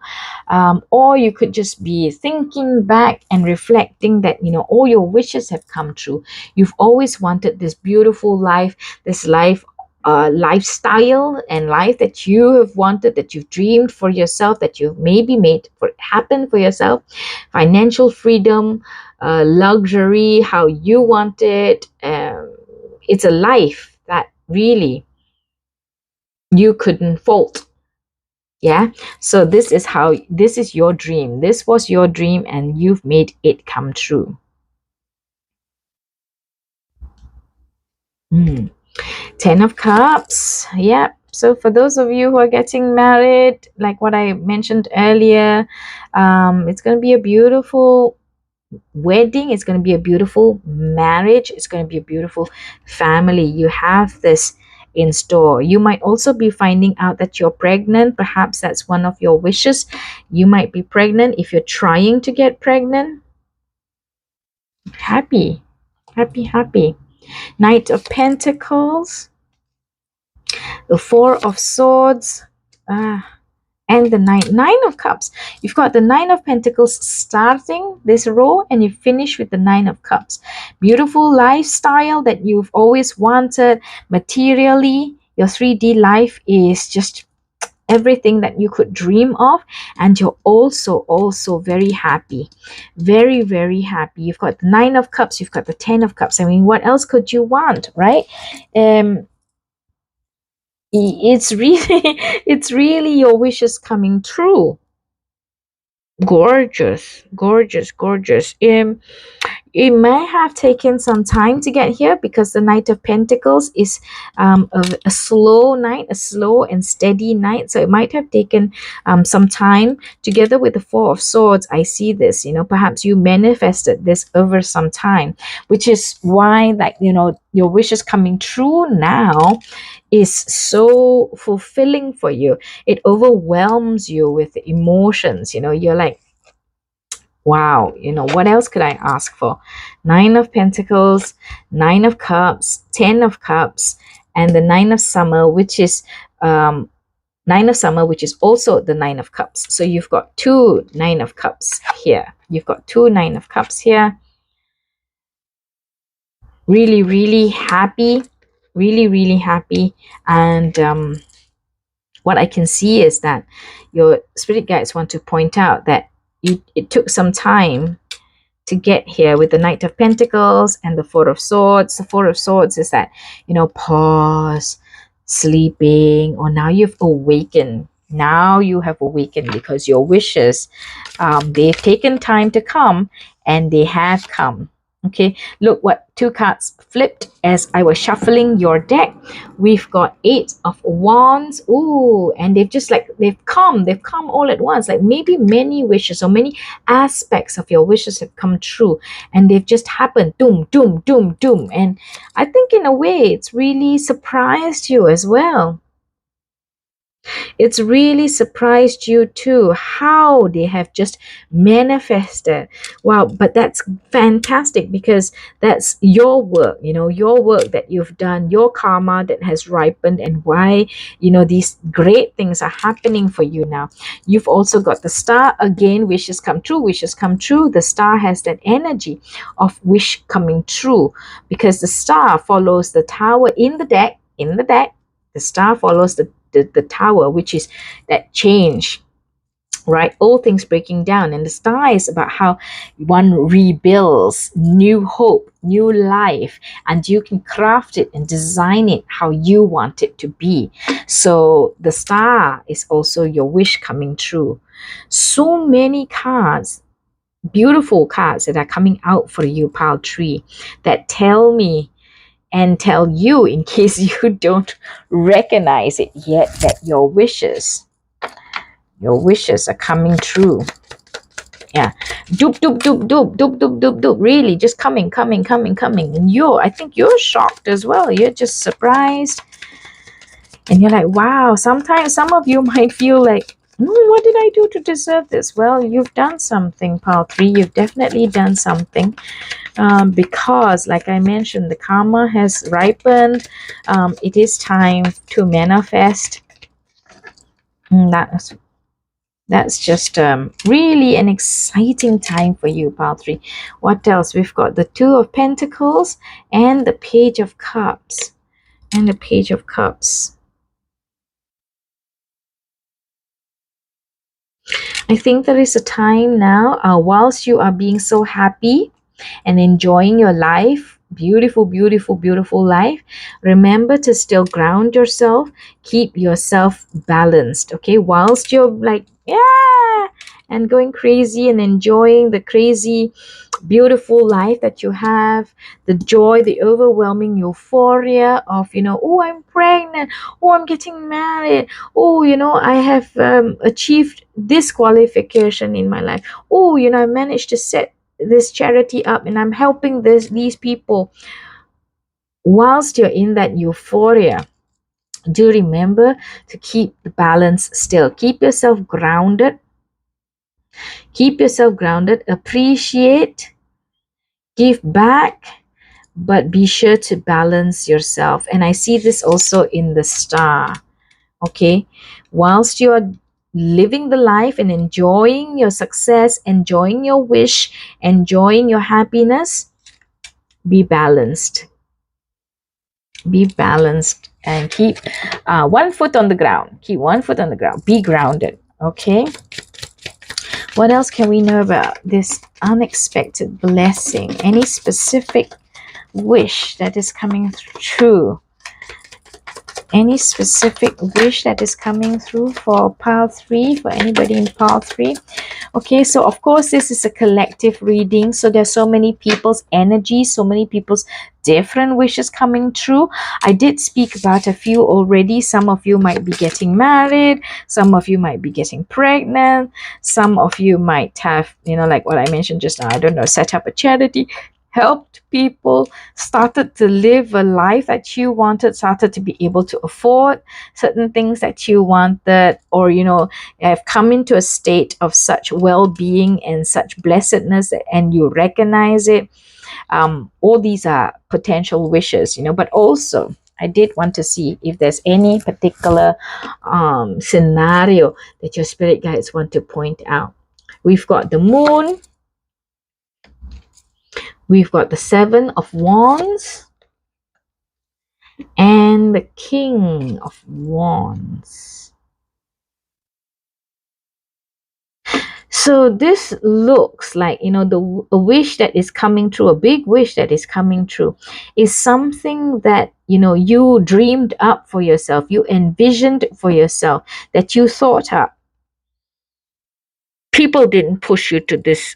or you could just be thinking back and reflecting that all your wishes have come true. You've always wanted this beautiful life, this life lifestyle and life that you have wanted, that you've dreamed for yourself, that you've maybe made for happen for yourself. Financial freedom, luxury, how you want it. It's a life that really you couldn't fault. Yeah. So this is your dream. This was your dream and you've made it come true. 10 of Cups. Yep. So for those of you who are getting married, like what I mentioned earlier, it's going to be a beautiful wedding. It's going to be a beautiful marriage. It's going to be a beautiful family. You have this in store. You might also be finding out that you're pregnant. Perhaps that's one of your wishes. You might be pregnant if you're trying to get pregnant. Happy, happy, happy. Knight of Pentacles, the Four of Swords, and the nine of Cups. You've got the Nine of Pentacles starting this row and you finish with the Nine of Cups. Beautiful lifestyle that you've always wanted. Materially, your 3D life is just everything that you could dream of, and you're also very happy, very happy. You've got the Nine of Cups, you've got the 10 of Cups. I mean, what else could you want, right? It's really it's really your wishes coming true. Gorgeous, gorgeous, gorgeous. It may have taken some time to get here because the Knight of Pentacles is a slow knight, a slow and steady knight. So it might have taken some time. Together with the Four of Swords, I see this, perhaps you manifested this over some time, which is why, like, your wishes coming true now is so fulfilling for you. It overwhelms you with emotions. You're like, wow, what else could I ask for? Nine of Pentacles, Nine of Cups, 10 of Cups, and the Nine of Summer, which is also the Nine of Cups. So you've got two Nine of Cups here. You've got two Nine of Cups here. Really happy. Really happy. And what I can see is that your spirit guides want to point out that it took some time to get here with the Knight of Pentacles and the Four of Swords. The Four of Swords is that, pause, sleeping, or now you've awakened. Now you have awakened because your wishes, they've taken time to come and they have come. Okay, look what two cards flipped as I was shuffling your deck. We've got Eight of Wands. Ooh, and they've come all at once. Like maybe many wishes or many aspects of your wishes have come true and they've just happened. Doom. And I think in a way it's really surprised you as well. It's really surprised you too how they have just manifested. Wow, but that's fantastic because that's your work, your work that you've done, your karma that has ripened, and why, these great things are happening for you now. You've also got the Star again, wishes come true, wishes come true. The Star has that energy of wish coming true because the Star follows the Tower in the deck. The Star follows the Tower, which is that change, right? All things breaking down. And the Star is about how one rebuilds, new hope, new life, and you can craft it and design it how you want it to be. So the Star is also your wish coming true. So many cards, beautiful cards that are coming out for you, pile 3, that tell me and tell you, in case you don't recognize it yet, that your wishes are coming true. Yeah, doop, really just coming. And I think you're shocked as well. You're just surprised and you're like, wow. Sometimes some of you might feel like, what did I do to deserve this? Well, you've done something, pile 3. You've definitely done something. Because, like I mentioned, the karma has ripened. It is time to manifest. That's just really an exciting time for you, pile 3. What else? We've got the Two of Pentacles and the Page of Cups. and the Page of Cups. I think there is a time now, whilst you are being so happy and enjoying your life, beautiful, beautiful, beautiful life, remember to still ground yourself, keep yourself balanced, okay? Whilst you're like, yeah, and going crazy and enjoying the crazy, beautiful life that you have, the joy, the overwhelming euphoria of, oh, I'm pregnant, oh, I'm getting married, oh, I have achieved this qualification in my life, oh, I managed to set this charity up and I'm helping these people. Whilst you're in that euphoria, do remember to keep the balance still. Keep yourself grounded. Keep yourself grounded. Appreciate. Give back. But be sure to balance yourself. And I see this also in the star. Okay. Whilst you're living the life and enjoying your success, enjoying your wish, enjoying your happiness, be balanced. Be balanced and keep one foot on the ground. Keep one foot on the ground. Be grounded. Okay. What else can we know about this unexpected blessing? Any specific wish that is coming true? Any specific wish that is coming through for pile 3, for anybody in pile 3? Okay, so of course this is a collective reading, so there's so many people's energies, so many people's different wishes coming true. I did speak about a few already. Some of you might be getting married, some of you might be getting pregnant, some of you might have, like what I mentioned just now, I don't know, set up a charity, helped people, started to live a life that you wanted, started to be able to afford certain things that you wanted, or have come into a state of such well-being and such blessedness, and you recognize it. All these are potential wishes, but also I did want to see if there's any particular scenario that your spirit guides want to point out. We've got the Moon. We've got the 7 of Wands and the King of Wands. So this looks like, a wish that is coming true, a big wish that is coming true, is something that, you dreamed up for yourself, you envisioned for yourself, that you thought up. People didn't push you to this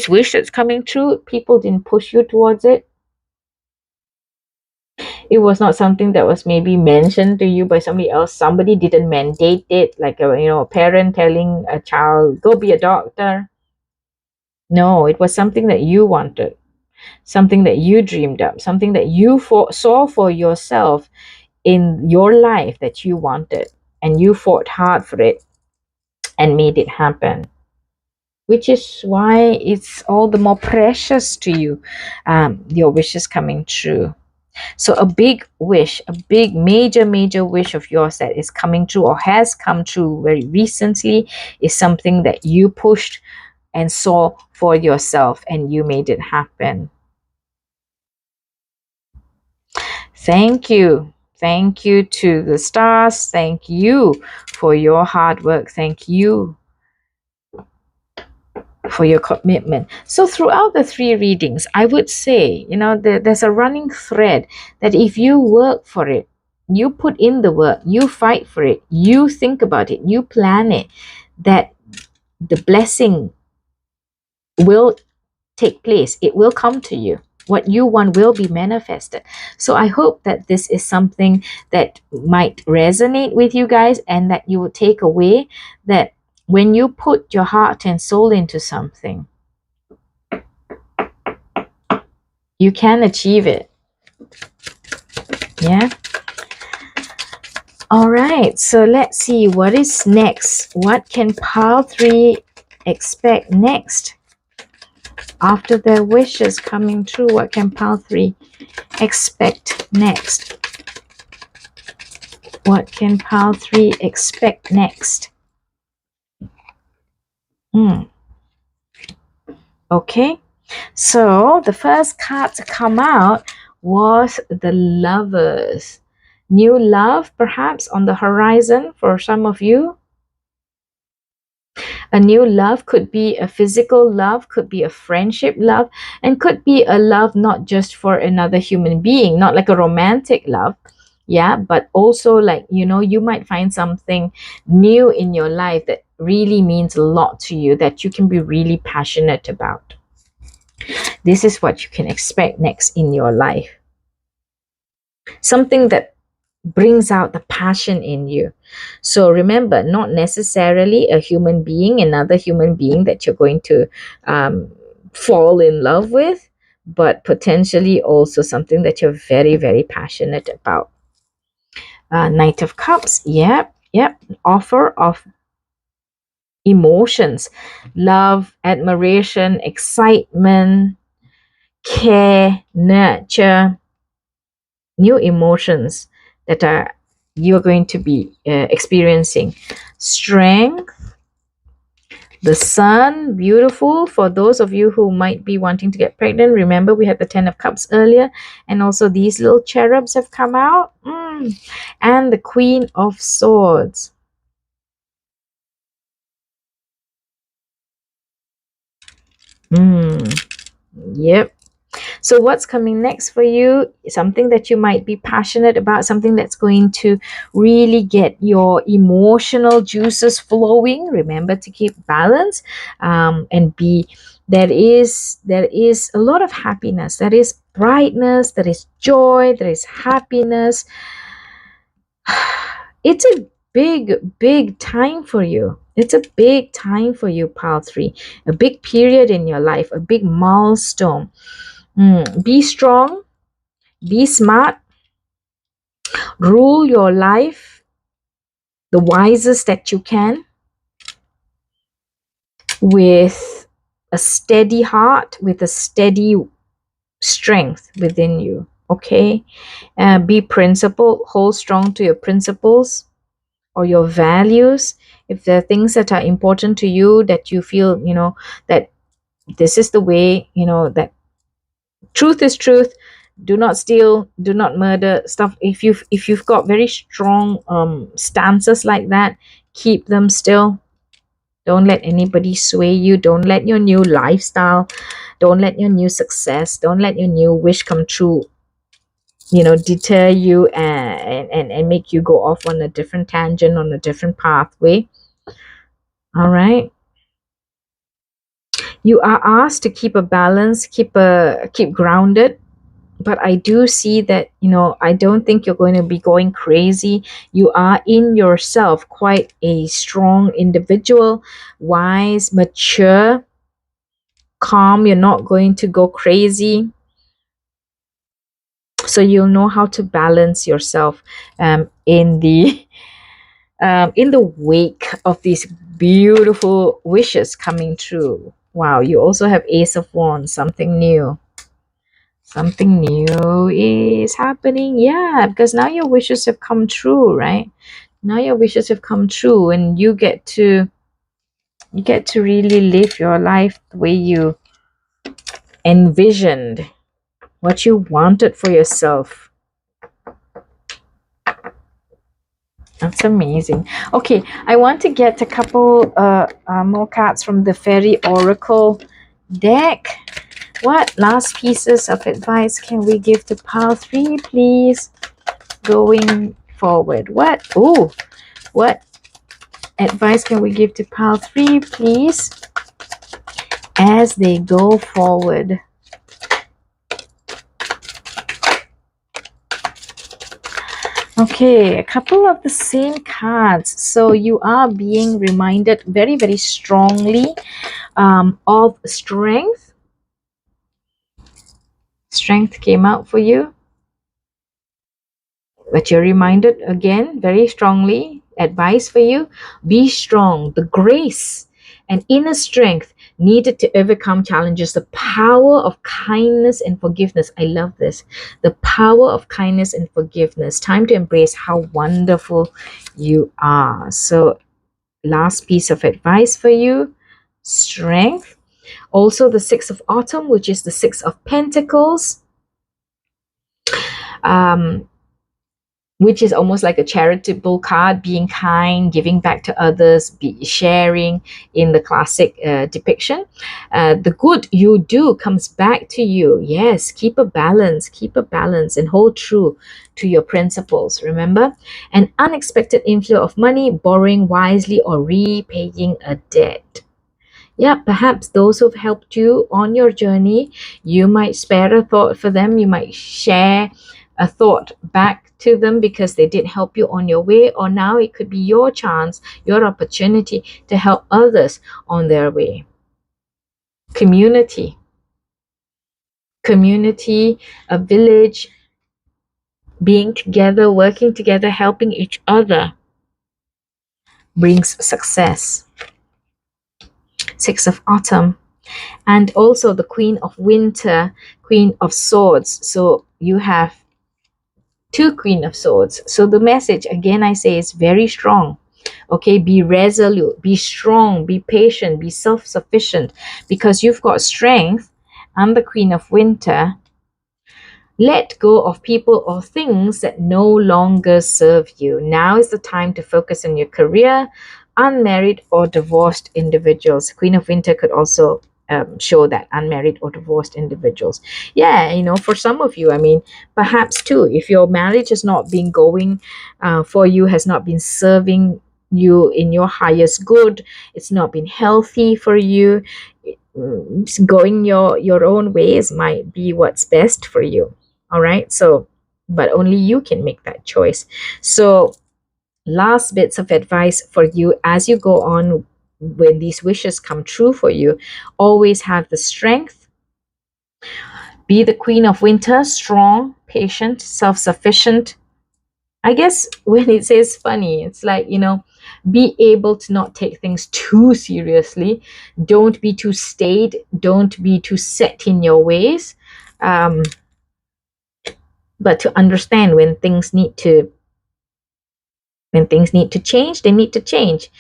wish that's coming true. People didn't push you towards it. It was not something that was maybe mentioned to you by somebody else. Somebody didn't mandate it, like a parent telling a child, go be a doctor. No, it was something that you wanted, something that you dreamed up, something that you saw for yourself in your life that you wanted, and you fought hard for it and made it happen, which is why it's all the more precious to you, your wishes coming true. So a big wish, a big major wish of yours that is coming true or has come true very recently, is something that you pushed and saw for yourself and you made it happen. Thank you. Thank you to the stars. Thank you for your hard work. Thank you for your commitment. So throughout the 3 readings, I would say, there's a running thread that if you work for it, you put in the work, you fight for it, you think about it, you plan it, that the blessing will take place. It will come to you. What you want will be manifested. So I hope that this is something that might resonate with you guys, and that you will take away that when you put your heart and soul into something, you can achieve it. Yeah. All right. So let's see what is next. What can pile 3 expect next? After their wishes coming true, what can pile 3 expect next? What can pile 3 expect next? Okay, so the first card to come out was the Lovers. New love perhaps on the horizon for some of you. A new love could be a physical love, could be a friendship love, and could be a love not just for another human being, not like a romantic love. Yeah, but also like, you might find something new in your life that really means a lot to you, that you can be really passionate about. This is what you can expect next in your life. Something that brings out the passion in you. So remember, not necessarily a human being, another human being that you're going to fall in love with, but potentially also something that you're very, very passionate about. Knight of Cups, yep. Offer of emotions, love, admiration, excitement, care, nurture, new emotions that are you're going to be experiencing. Strength, the Sun, beautiful. For those of you who might be wanting to get pregnant, remember we had the 10 of Cups earlier, and also these little cherubs have come out. And the Queen of Swords. Yep. So what's coming next for you? Something that you might be passionate about, something that's going to really get your emotional juices flowing. Remember to keep balance, and be there is a lot of happiness, there is brightness, there is joy, there is happiness. It's a big time for you. It's a big time for you, pile 3. A big period in your life, a big milestone. Be strong, be smart, rule your life the wisest that you can, with a steady heart, with a steady strength within you. Okay? Be principled, hold strong to your principles or your values. If there are things that are important to you, that you feel, that this is the way, that truth is truth, do not steal, do not murder, stuff. If you've got very strong stances like that, keep them still. Don't let anybody sway you. Don't let your new lifestyle, don't let your new success, don't let your new wish come true, deter you and make you go off on a different tangent, on a different pathway. All right, you are asked to keep a balance, keep grounded. But I do see that, I don't think you're going to be going crazy. You are in yourself quite a strong individual, wise, mature, calm. You're not going to go crazy. So you'll know how to balance yourself in the wake of these beautiful wishes coming true. Wow, you also have Ace of Wands, something new. Something new is happening. Yeah, because now your wishes have come true, right? Now your wishes have come true, and you get to really live your life the way you envisioned, what you wanted for yourself. That's amazing. Okay, I want to get a couple more cards from the Fairy Oracle deck. What last pieces of advice can we give to pile 3, please? Going forward. What advice can we give to pile 3, please, as they go forward? Okay, a couple of the same cards. So you are being reminded very, very strongly of strength. Strength came out for you. But you're reminded again very strongly, advice for you: be strong. The grace and inner strength needed to overcome challenges, the power of kindness and forgiveness. I love this. The power of kindness and forgiveness. Time to embrace how wonderful you are. So last piece of advice for you: strength. Also the 6 of Autumn, which is the 6 of Pentacles. which is almost like a charitable card, being kind, giving back to others, be sharing in the classic depiction. The good you do comes back to you. Yes, keep a balance, and hold true to your principles. Remember, an unexpected inflow of money, borrowing wisely, or repaying a debt. Yeah, perhaps those who've helped you on your journey, you might spare a thought for them. You might share a thought back to them because they did help you on your way, or now it could be your chance, your opportunity to help others on their way. Community, a village, being together, working together, helping each other brings success. Six of Autumn. And also the Queen of Winter, Queen of Swords. So you have two Queen of Swords. So the message, again, I say, is very strong. Okay, be resolute, be strong, be patient, be self-sufficient, because you've got strength. I'm the Queen of Winter. Let go of people or things that no longer serve you. Now is the time to focus on your career. Unmarried or divorced individuals. Queen of Winter could also show that unmarried or divorced individuals. Yeah, for some of you, I mean, perhaps too, if your marriage has not been going for you, has not been serving you in your highest good, it's not been healthy for you, going your own ways might be what's best for you. All right, so but only you can make that choice. So last bits of advice for you as you go on, when these wishes come true for you, always have the strength. Be the Queen of Winter, strong, patient, self-sufficient. I guess when it says funny, it's like, be able to not take things too seriously. Don't be too staid. Don't be too set in your ways. But to understand when things need to change, they need to change.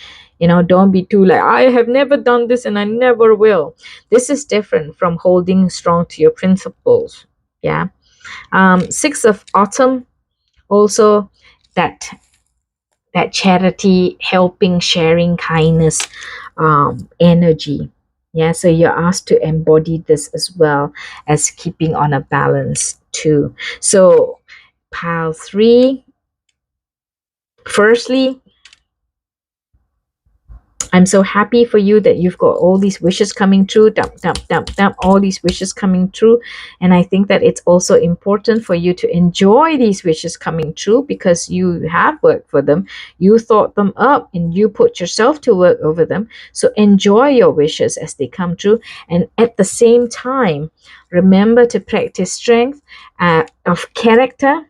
Don't be too like, I have never done this and I never will. This is different from holding strong to your principles. Yeah. Six of Autumn, also that charity, helping, sharing, kindness energy. Yeah, so you're asked to embody this as well as keeping on a balance too. So pile 3, firstly, I'm so happy for you that you've got all these wishes coming true, all these wishes coming true. And I think that it's also important for you to enjoy these wishes coming true, because you have worked for them, you thought them up, and you put yourself to work over them. So enjoy your wishes as they come true. And at the same time, remember to practice strength of character.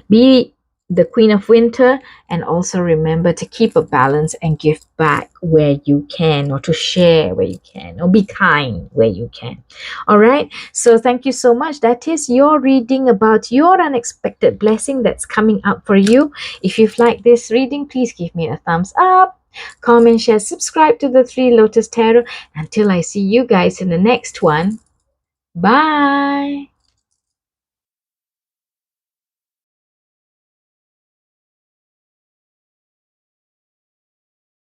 Be the Queen of Winter, and also remember to keep a balance and give back where you can, or to share where you can, or be kind where you can. All right, so thank you so much. That is your reading about your unexpected blessing that's coming up for you. If you've liked this reading, please give me a thumbs up, comment, share, subscribe to the Three Lotus Tarot. Until I see you guys in the next one, bye.